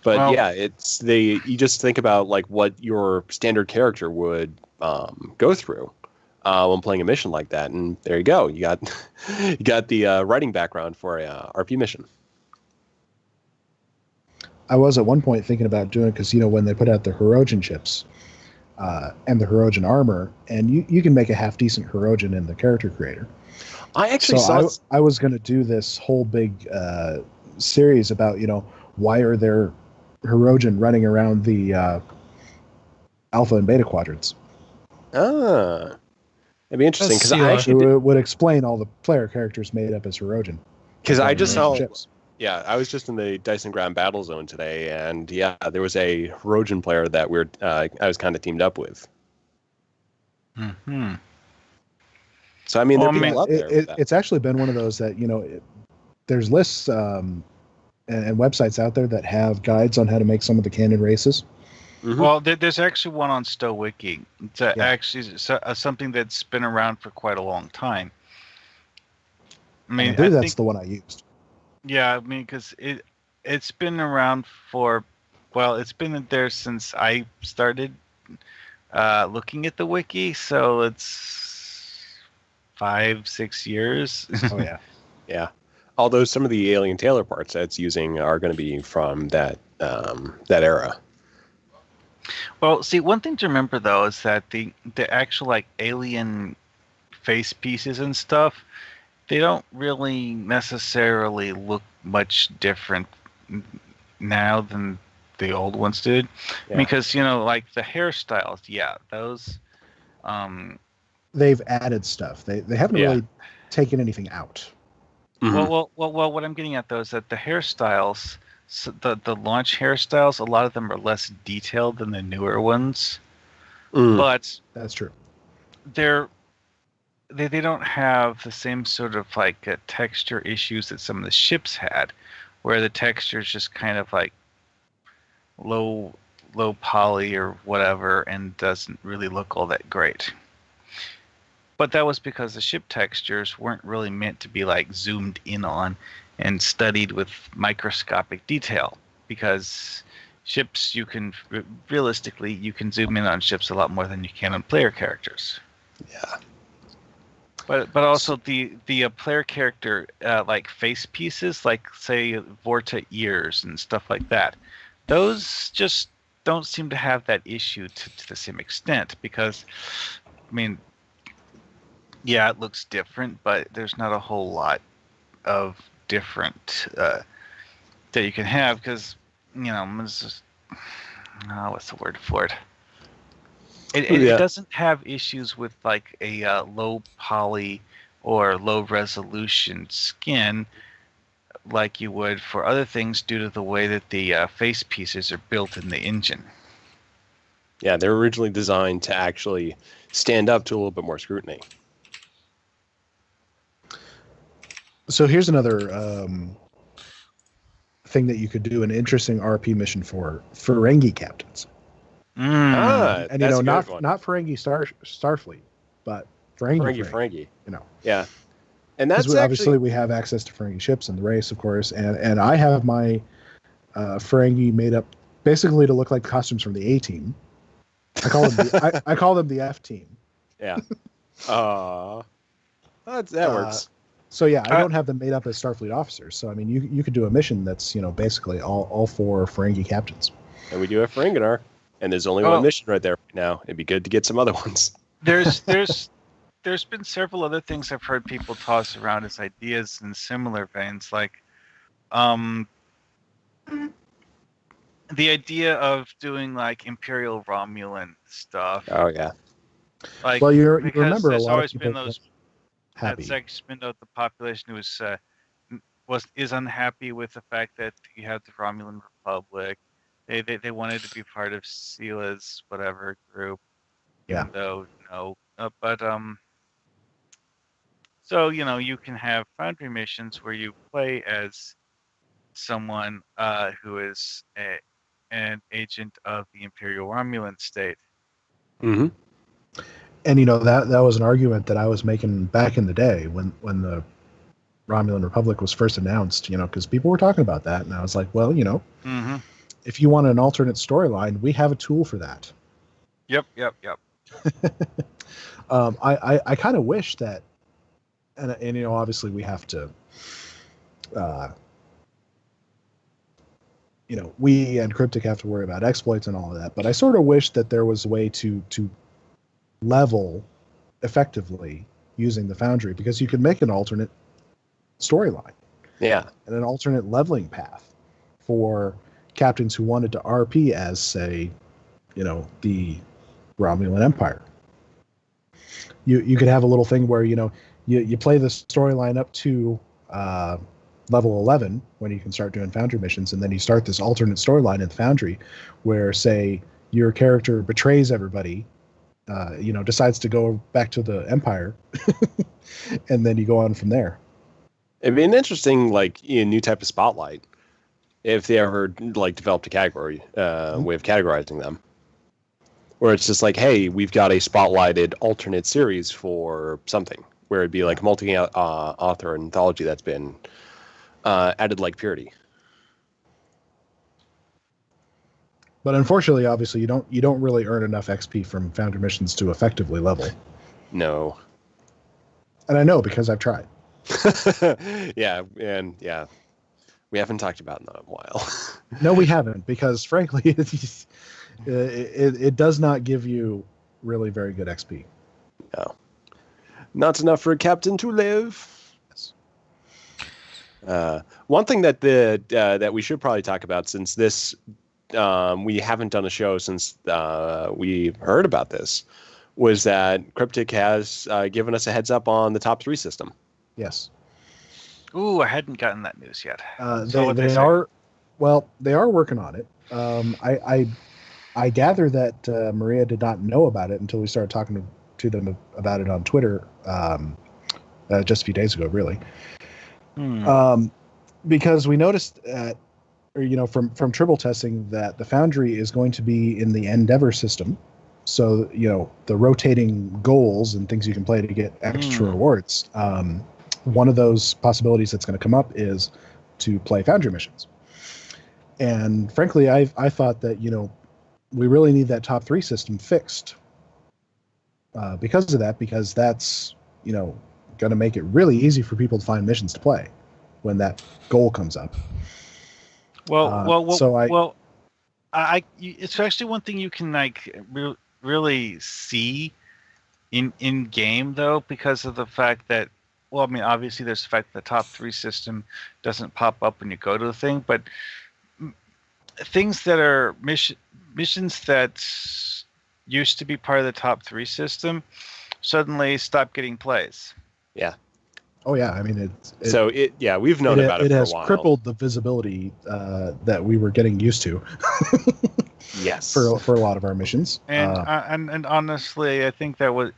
But you just think about what your standard character would go through when playing a mission like that, and there you go. You got the writing background for a RP mission. I was at one point thinking about doing, because when they put out the Hirogen chips and the Hirogen armor, and you can make a half decent Hirogen in the character creator. I actually I was going to do this whole big series about why are there Hirogen running around the Alpha and Beta quadrants. It'd be interesting, because I actually would explain all the player characters made up as Hirogen. Because I just saw, I was just in the Dyson Ground Battle Zone today, and there was a Hirogen player that I was kind of teamed up with. Mm-hmm. So I mean, there are Well, people out there. with that. It's actually been one of those that there's lists and websites out there that have guides on how to make some of the canon races. Mhm. Well, there's actually one on StoWiki. It's Yeah. actually something that's been around for quite a long time. I mean, I believe that's think, the one I used. yeah, I mean, because it's been around for, well, it's been there since I started looking at the wiki, so it's 5-6 years. Oh yeah. Yeah. Although some of the Alien Taylor parts that it's using are going to be from that era. Well, see, one thing to remember though is that the actual like alien face pieces and stuff, they don't really necessarily look much different now than the old ones did. Yeah. Because like the hairstyles, yeah, those. They've added stuff. They haven't Yeah. really taken anything out. Mhm. Well, what I'm getting at though is that the hairstyles, so the launch hairstyles, a lot of them are less detailed than the newer ones, Mm. but That's true. they don't have the same sort of like texture issues that some of the ships had, where the texture is just kind of like low poly or whatever and doesn't really look all that great. But that was because the ship textures weren't really meant to be like zoomed in on and studied with microscopic detail, because ships realistically you can zoom in on ships a lot more than you can on player characters. Yeah. But also the player character like face pieces, like say Vorta ears and stuff like that, those just don't seem to have that issue to the same extent, because I mean, yeah, it looks different, but there's not a whole lot of different that you can have, because it's just, what's the word for it? It doesn't have issues with like a low poly or low resolution skin like you would for other things, due to the way that the face pieces are built in the engine. Yeah, they're originally designed to actually stand up to a little bit more scrutiny. So here's another thing that you could do, an interesting RP mission for Ferengi captains. Ah, And that's a good one. not Ferengi Starfleet, but Ferengi. Ferengi. You know. Yeah. And that's Because actually, obviously we have access to Ferengi ships in the race, of course, and I have my Ferengi made up basically to look like costumes from the A Team. I call them I call them the F Team. yeah. That works. So yeah, I don't have them made up as Starfleet officers. So I mean, you could do a mission that's basically all four Ferengi captains. And we do have Ferenginar, and there's only one mission right there right now. It'd be good to get some other ones. There's been several other things I've heard people toss around as ideas in similar veins, like the idea of doing like Imperial Romulan stuff. Oh yeah. Like, Well, you because remember a there's lot always of been people those happy. that segment of the population who is unhappy with the fact that you have the Romulan Republic. They wanted to be part of Sila's whatever group. Yeah. Even though but so you can have Foundry missions where you play as someone who is an agent of the Imperial Romulan state. Mm-hmm. And that was an argument that I was making back in the day when the Romulan Republic was first announced, because people were talking about that, and I was like, well, Mm-hmm. if you want an alternate storyline, we have a tool for that. Yep. I kind of wish that, and obviously we have to, we and Cryptic have to worry about exploits and all of that, but I sort of wish that there was a way to level effectively using the Foundry, because you could make an alternate storyline. Yeah. And an alternate leveling path for captains who wanted to RP as, say, the Romulan Empire. You could have a little thing where you play the storyline up to level 11 when you can start doing Foundry missions, and then you start this alternate storyline in the Foundry where, say, your character betrays everybody decides to go back to the Empire, and then you go on from there. It'd be an interesting, new type of spotlight if they ever developed a category way of categorizing them, where it's just like, hey, we've got a spotlighted alternate series for something, where it'd be like a multi-author anthology that's been added like Purity. But unfortunately, obviously, you don't really earn enough XP from Foundry missions to effectively level. No. And I know because I've tried. Yeah, we haven't talked about that in a while. No, we haven't, because frankly, it does not give you really very good XP. No, not enough for a captain to live. Yes. One thing that that we should probably talk about, since this we haven't done a show since we heard about this, was that Cryptic has given us a heads up on the top 3 system. Yes. Ooh, I hadn't gotten that news yet. They are working on it. I gather that Maria did not know about it until we started talking to them about it on Twitter just a few days ago, really. Because we noticed from triple testing that the Foundry is going to be in the Endeavor system. So, the rotating goals and things you can play to get extra rewards. One of those possibilities that's going to come up is to play Foundry missions. And frankly, I thought that, we really need that top 3 system fixed because of that, because that's, going to make it really easy for people to find missions to play when that goal comes up. It's actually one thing you can really see in game, though, because of the fact that, obviously there's the fact that the top 3 system doesn't pop up when you go to the thing, but things that are missions that used to be part of the top 3 system suddenly stop getting plays. Yeah. Oh yeah, we've known about it for a while. It has crippled the visibility that we were getting used to. Yes. For a lot of our missions. And honestly, I think that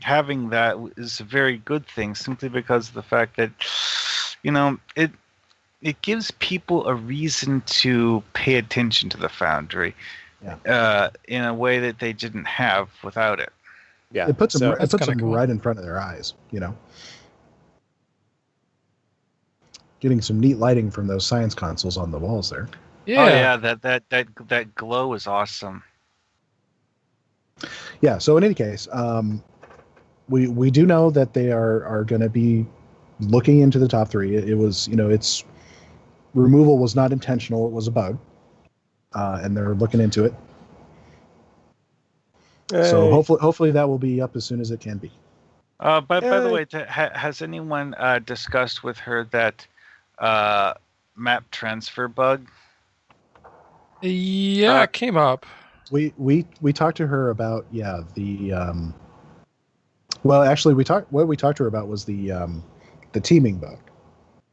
having that is a very good thing, simply because of the fact that it gives people a reason to pay attention to the Foundry in a way that they didn't have without it. Yeah, it puts them right in front of their eyes. Getting some neat lighting from those science consoles on the walls there. Yeah. Oh yeah, that glow is awesome. Yeah. So in any case, we do know that they are going to be looking into the top 3. It was, its removal was not intentional; it was a bug, and they're looking into it. Hey. So hopefully that will be up as soon as it can be. By the way, has anyone discussed with her that map transfer bug? Yeah, it came up. We talked to her about the what we talked to her about was the teaming bug.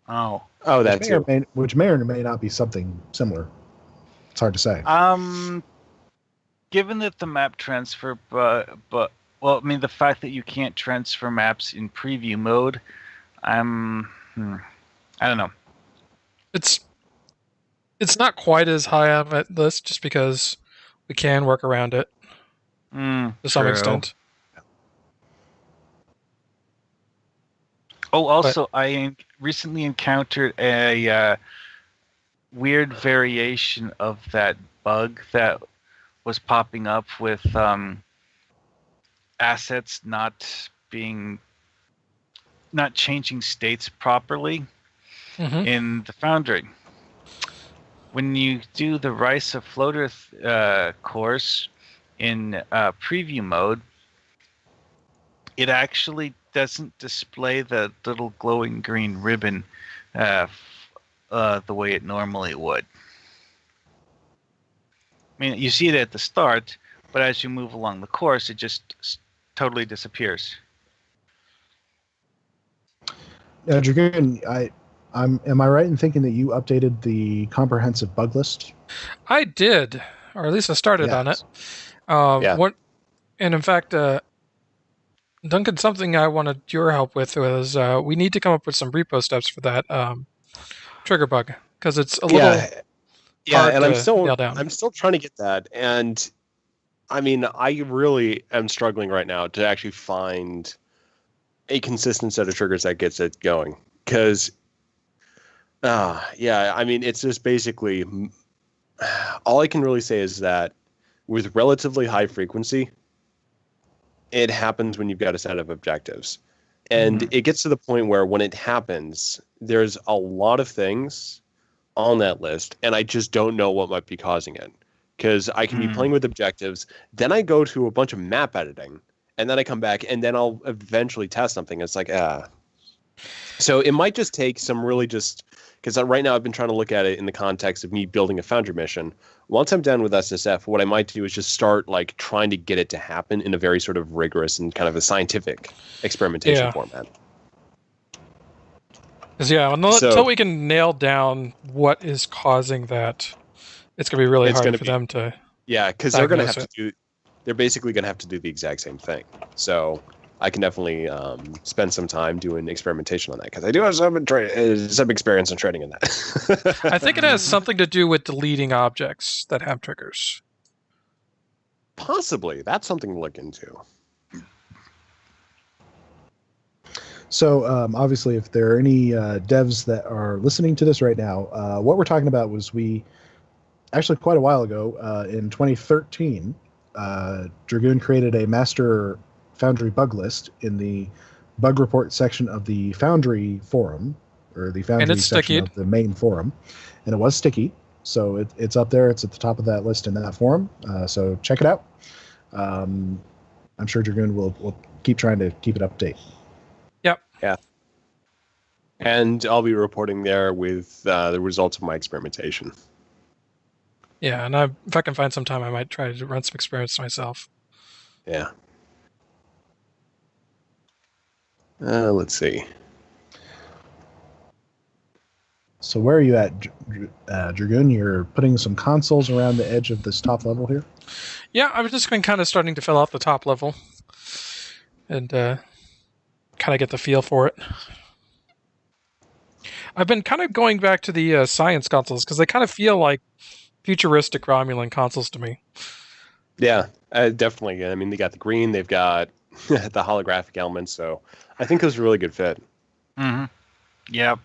Oh, that's which may or may not be something similar. It's hard to say. Given that the map transfer, the fact that you can't transfer maps in preview mode, I don't know. It's not quite as high on my list, just because we can work around it to some extent. Oh, also, I recently encountered a weird variation of that bug that was popping up with assets not changing states properly in the Foundry. When you do the Rise of Floater course in preview mode, it actually doesn't display the little glowing green ribbon the way it normally would. You see it at the start, but as you move along the course, it just totally disappears. Dragoon, am I right in thinking that you updated the comprehensive bug list? I did, or at least I started on it. And in fact, Duncan, something I wanted your help with was we need to come up with some repo steps for that trigger bug because it's a little hard and to nail down. I'm still trying to get that, and I mean, I really am struggling right now to actually find a consistent set of triggers that gets it going. Because, I mean, it's just basically all I can really say is that with relatively high frequency, it happens when you've got a set of objectives. And it gets to the point where when it happens, there's a lot of things on that list, and I just don't know what might be causing it. Because I can be playing with objectives, then I go to a bunch of map editing, and then I come back, and then I'll eventually test something. It's like, So it might just take some really just... Because right now I've been trying to look at it in the context of me building a Foundry mission. Once I'm done with SSF, what I might do is just start like trying to get it to happen in a very sort of rigorous and kind of a scientific experimentation format. Because until we can nail down what is causing that, it's going to be really hard for them to. Yeah, because they're going to have to do. They're basically going to have to do the exact same thing. So I can definitely spend some time doing experimentation on that because I do have some experience in training in that. I think it has something to do with deleting objects that have triggers. Possibly, that's something to look into. So obviously, if there are any devs that are listening to this right now, what we're talking about was actually quite a while ago, in 2013, Dragoon created a master Foundry bug list in the bug report section of the Foundry forum, or the Foundry section of the main forum, and it was sticky. So it's up there. It's at the top of that list in that forum. So check it out. I'm sure Dragoon will keep trying to keep it update. Yep. Yeah. And I'll be reporting there with the results of my experimentation. Yeah, and if I can find some time, I might try to run some experiments myself. Yeah. Let's see. So where are you at, Dragoon? You're putting some consoles around the edge of this top level here? Yeah, I've just been kind of starting to fill out the top level and kind of get the feel for it. I've been kind of going back to the science consoles because they kind of feel like futuristic Romulan consoles to me. Yeah, definitely. I mean, they got the green, they've got the holographic elements, so I think it was a really good fit. Mm-hmm. Yep.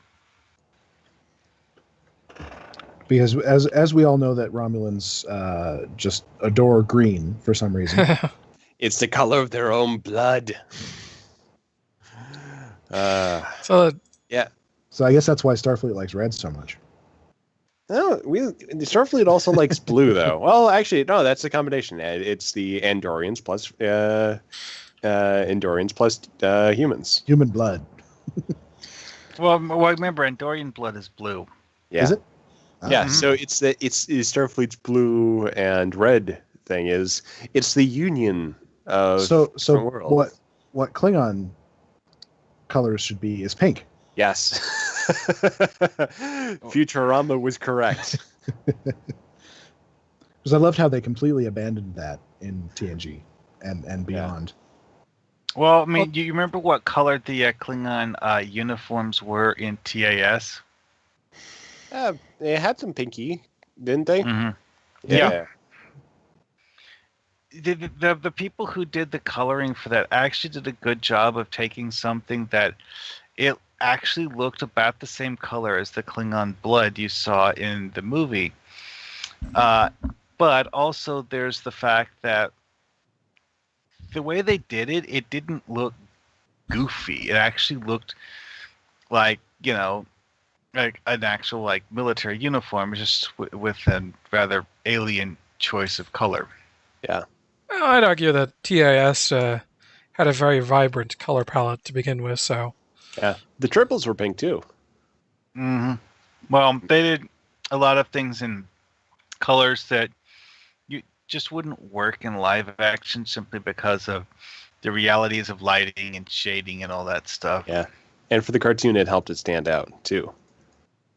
Because as we all know that Romulans just adore green for some reason. It's the color of their own blood. So I guess that's why Starfleet likes red so much. No, Starfleet also likes blue, though. Well, actually, no, that's a combination. It's the Andorians plus humans. Human blood. Well, remember, Andorian blood is blue. Yeah. Is it? Yeah. Mm-hmm. So it's Starfleet's blue and red thing is it's the union of so world. What Klingon colors should be is pink. Yes. Futurama was correct. Because I loved how they completely abandoned that in TNG and beyond. Well, I mean, you remember what color the Klingon uniforms were in TAS? They had some pinky, didn't they? Mm-hmm. Yeah. The people who did the coloring for that actually did a good job of taking something that it actually looked about the same color as the Klingon blood you saw in the movie. But also there's the fact that the way they did it, it didn't look goofy. It actually looked like, like an actual like military uniform, just with a rather alien choice of color. Yeah. Well, I'd argue that TIS had a very vibrant color palette to begin with, so... Yeah, the triples were pink too. Mm-hmm. Well, they did a lot of things in colors that you just wouldn't work in live action simply because of the realities of lighting and shading and all that stuff. Yeah, and for the cartoon, it helped it stand out too.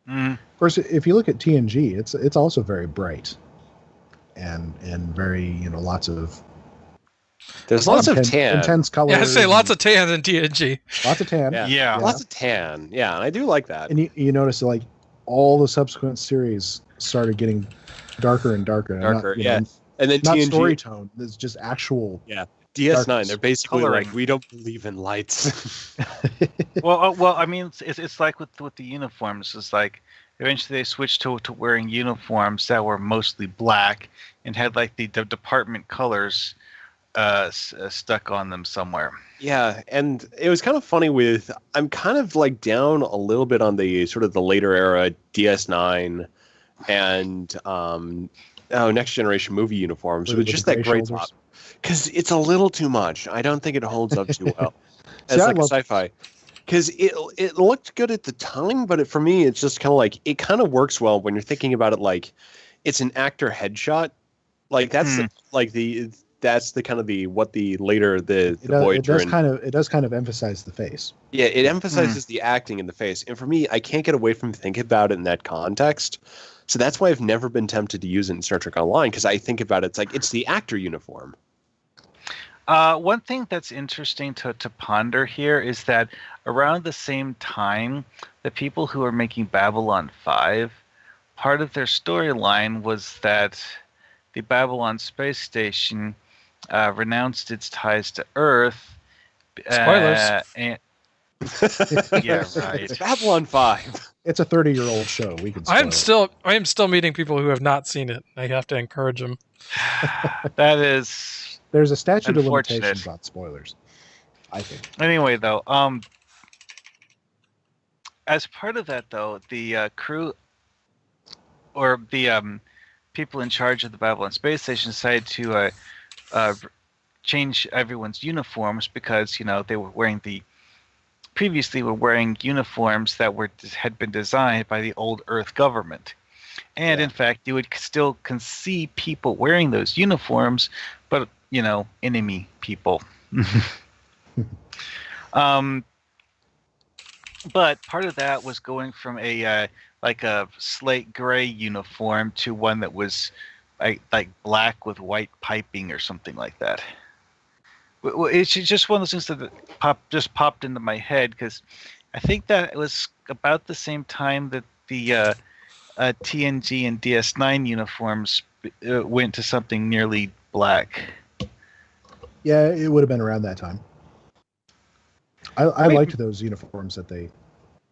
Mm. Of course, if you look at TNG, it's also very bright and very lots of There's lots of tan. Intense colors. Yeah, I say lots of tan in TNG. Lots of tan. Yeah. Lots of tan. Yeah, and I do like that. And you notice like all the subsequent series started getting darker and darker. Darker, not, yeah. And then not TNG. story tone. It's just actual. Yeah. DS9, darkness. they're basically Coloring. like, we don't believe in lights. Well, I mean, it's like with the uniforms. It's like eventually they switched to wearing uniforms that were mostly black and had like the department colors stuck on them somewhere. Yeah, and it was kind of funny with, I'm kind of like down a little bit on the sort of the later era DS9 and Next Generation movie uniforms with just that gray top. Because it's a little too much. I don't think it holds up too well as like a sci-fi. Because it looked good at the time, but for me, it's just kind of like, it kind of works well when you're thinking about it like it's an actor headshot. Like that's that's the kind of what the later the Voyager it does kind of emphasize the face. Yeah, it emphasizes the acting in the face. And for me, I can't get away from thinking about it in that context. So that's why I've never been tempted to use it in Star Trek Online, because I think about it, it's like it's the actor uniform. One thing that's interesting to ponder here is that around the same time, the people who are making Babylon 5, part of their storyline was that the Babylon space station renounced its ties to Earth. Spoilers. Yeah, right. It's Babylon 5. It's a 30-year-old show. We can. I am still meeting people who have not seen it. I have to encourage them. That is. There's a statute of limitations on spoilers, I think. Anyway, though, as part of that, though, the crew or the people in charge of the Babylon space station decided to change everyone's uniforms because they were previously wearing uniforms that had been designed by the old Earth government. And in fact, you would still see people wearing those uniforms, but enemy people. But part of that was going from a slate gray uniform to one that was like black with white piping or something like that. It's just one of those things that popped into my head because I think that it was about the same time that the TNG and DS9 uniforms went to something nearly black. Yeah, it would have been around that time. I liked those uniforms that they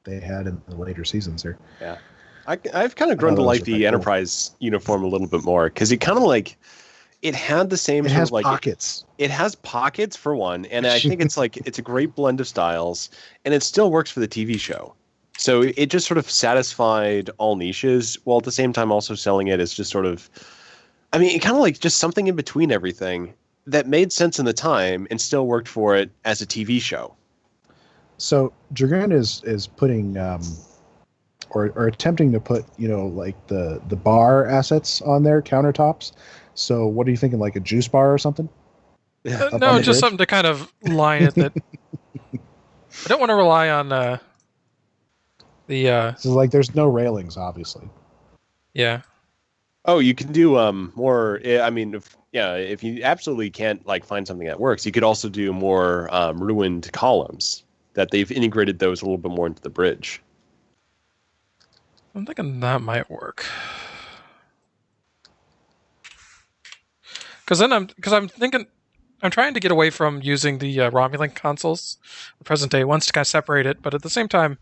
had in the later seasons here. Yeah, I've kind of grown to like the Enterprise uniform a little bit more because it kind of like it had the same. It has pockets. It has pockets for one, and I think it's a great blend of styles, and it still works for the TV show. So it just sort of satisfied all niches, while at the same time also selling it as just sort of, I mean, it kind of like just something in between everything that made sense in the time and still worked for it as a TV show. So Dragoon is putting or attempting to put like the bar assets on their countertops. So what are you thinking, like a juice bar or something? No, just something to kind of line it. That I don't want to rely on So like there's no railings, obviously. Yeah. Oh, you can do more. I mean, if you absolutely can't like find something that works, you could also do more ruined columns that they've integrated those a little bit more into the bridge. I'm thinking that might work. Because I'm thinking I'm trying to get away from using the Romulan consoles, the present day ones, to kind of separate it, but at the same time,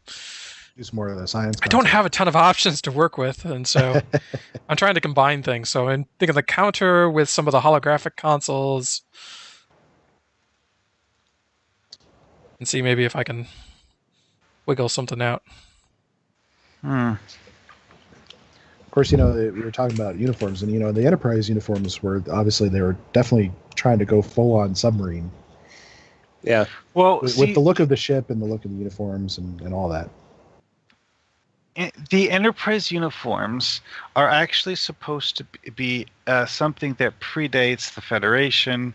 use more of the science. I don't have a ton of options to work with, and so I'm trying to combine things. So I'm thinking the counter with some of the holographic consoles, and see maybe if I can wiggle something out. Of course, we were talking about uniforms, and the Enterprise uniforms were obviously they were definitely trying to go full on submarine. Yeah. Well, with the look of the ship and the look of the uniforms and all that. The Enterprise uniforms are actually supposed to be something that predates the Federation,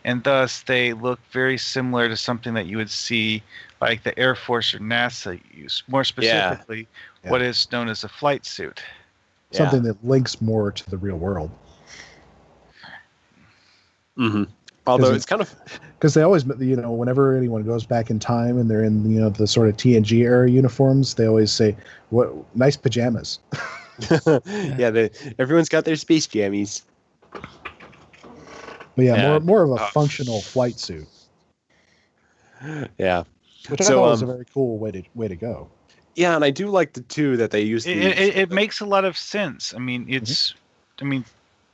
and thus they look very similar to something that you would see like the Air Force or NASA use. More specifically, what is known as a flight suit. Something that links more to the real world. Mm-hmm. Although it's kind of because they always, whenever anyone goes back in time and they're in, the sort of TNG era uniforms, they always say, "What nice pajamas." yeah, everyone's got their space jammies. But yeah, more of a functional flight suit. Yeah, which I thought was a very cool way to go. Yeah, and I do like the two that they use. It makes a lot of sense. I mean,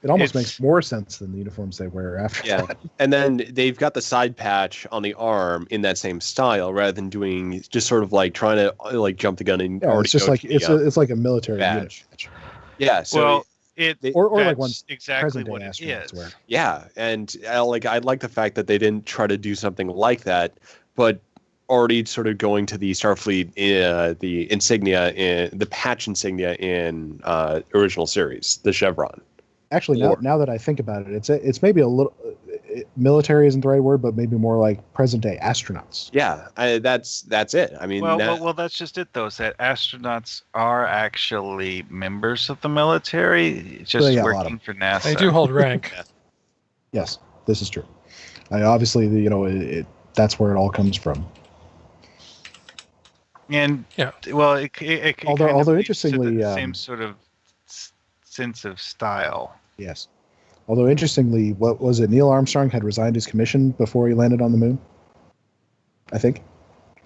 it almost makes more sense than the uniforms they wear after that. And then they've got the side patch on the arm in that same style, rather than doing just sort of like trying to like jump the gun and already. It's just like it's like a military badge. Yeah. So or like one exactly what it is. Wear. Yeah, and I like the fact that they didn't try to do something like that, but already sort of going to the Starfleet, the insignia in the patch insignia in original series, the chevron. Actually, now that I think about it, it's maybe a little military isn't the right word, but maybe more like present day astronauts. Yeah, that's it. I mean, well, that's just it though. Is that astronauts are actually members of the military, just working for NASA. They do hold rank. Yes, this is true. Obviously, that's where it all comes from. And well, although interestingly, the same sort of sense of style. Yes. Although interestingly, what was it? Neil Armstrong had resigned his commission before he landed on the moon. I think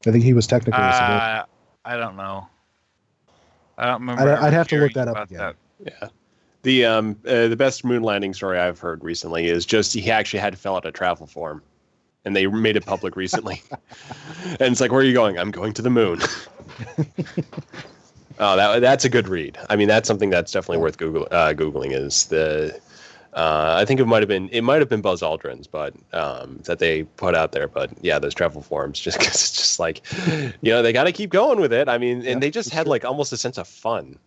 he was technically a civilian. I don't know. I don't remember. I'd have to look that up again. Yeah. The best moon landing story I've heard recently is just he actually had to fill out a travel form, and they made it public recently. And it's like, where are you going? I'm going to the moon. Oh, that's a good read. I mean, that's something that's definitely worth googling. Is the I think it might have been Buzz Aldrin's, but that they put out there. But yeah, those travel forums, just because it's just like, they got to keep going with it. I mean, and they just had like almost a sense of fun.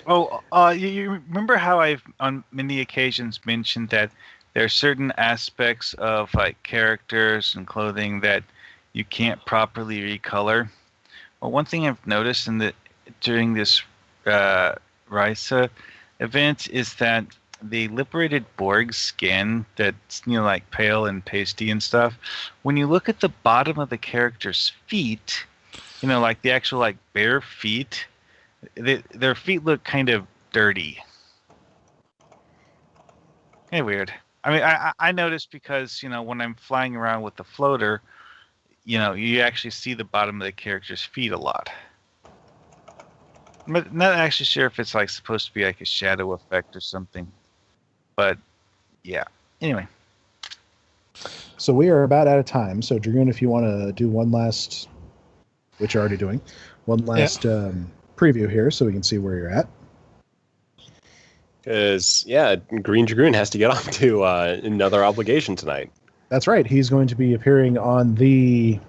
Oh, you remember how I've on many occasions mentioned that there are certain aspects of like characters and clothing that you can't properly recolor. Well, one thing I've noticed during this Risa event is that the liberated Borg skin that's like pale and pasty and stuff. When you look at the bottom of the character's feet, like the actual like bare feet, their feet look kind of dirty. Kind of weird. I mean, I noticed because when I'm flying around with the floater, you actually see the bottom of the character's feet a lot. I'm not actually sure if it's like supposed to be like a shadow effect or something, but yeah. Anyway, so we are about out of time. So Dragoon, if you want to do one last, which you're already doing, one last preview here, so we can see where you're at. Because Green Dragoon has to get on to another obligation tonight. That's right. He's going to be appearing on the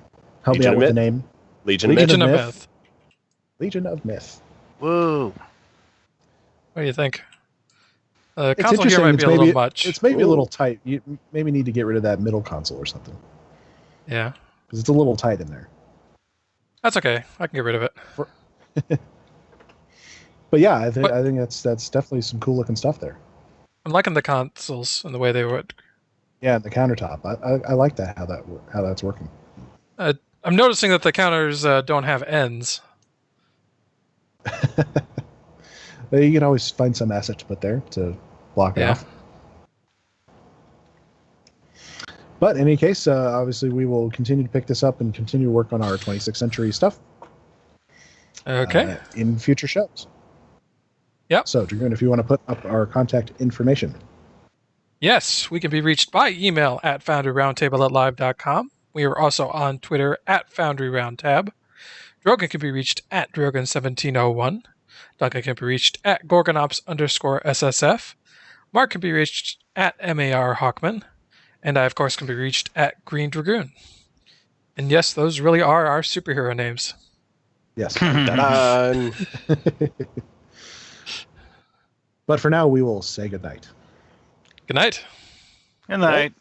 help me out with the name. Legion of Myth. Legion of Myth. Whoa. What do you think? Console here might be a little much. It's maybe a little tight. You maybe need to get rid of that middle console or something. Yeah. Because it's a little tight in there. That's okay. I can get rid of it. But yeah, I think that's definitely some cool looking stuff there. I'm liking the consoles and the way they would. Yeah, the countertop. I like that how that's working. I'm noticing that the counters don't have ends. You can always find some asset to put there to block it off. But in any case, obviously we will continue to pick this up and continue to work on our 26th century stuff. Okay. In future shows. Yep. So, Dragoon, if you want to put up our contact information. Yes, we can be reached by email at foundryroundtable@live.com. We are also on Twitter at Foundry Roundtab. Drogyn can be reached at Drogyn1701. Duncan can be reached at Gorgonops_SSF. Mark can be reached at Markhawkman. And I, of course, can be reached at Green Dragoon. And yes, those really are our superhero names. Yes. But for now, we will say goodnight. Good night. Good night.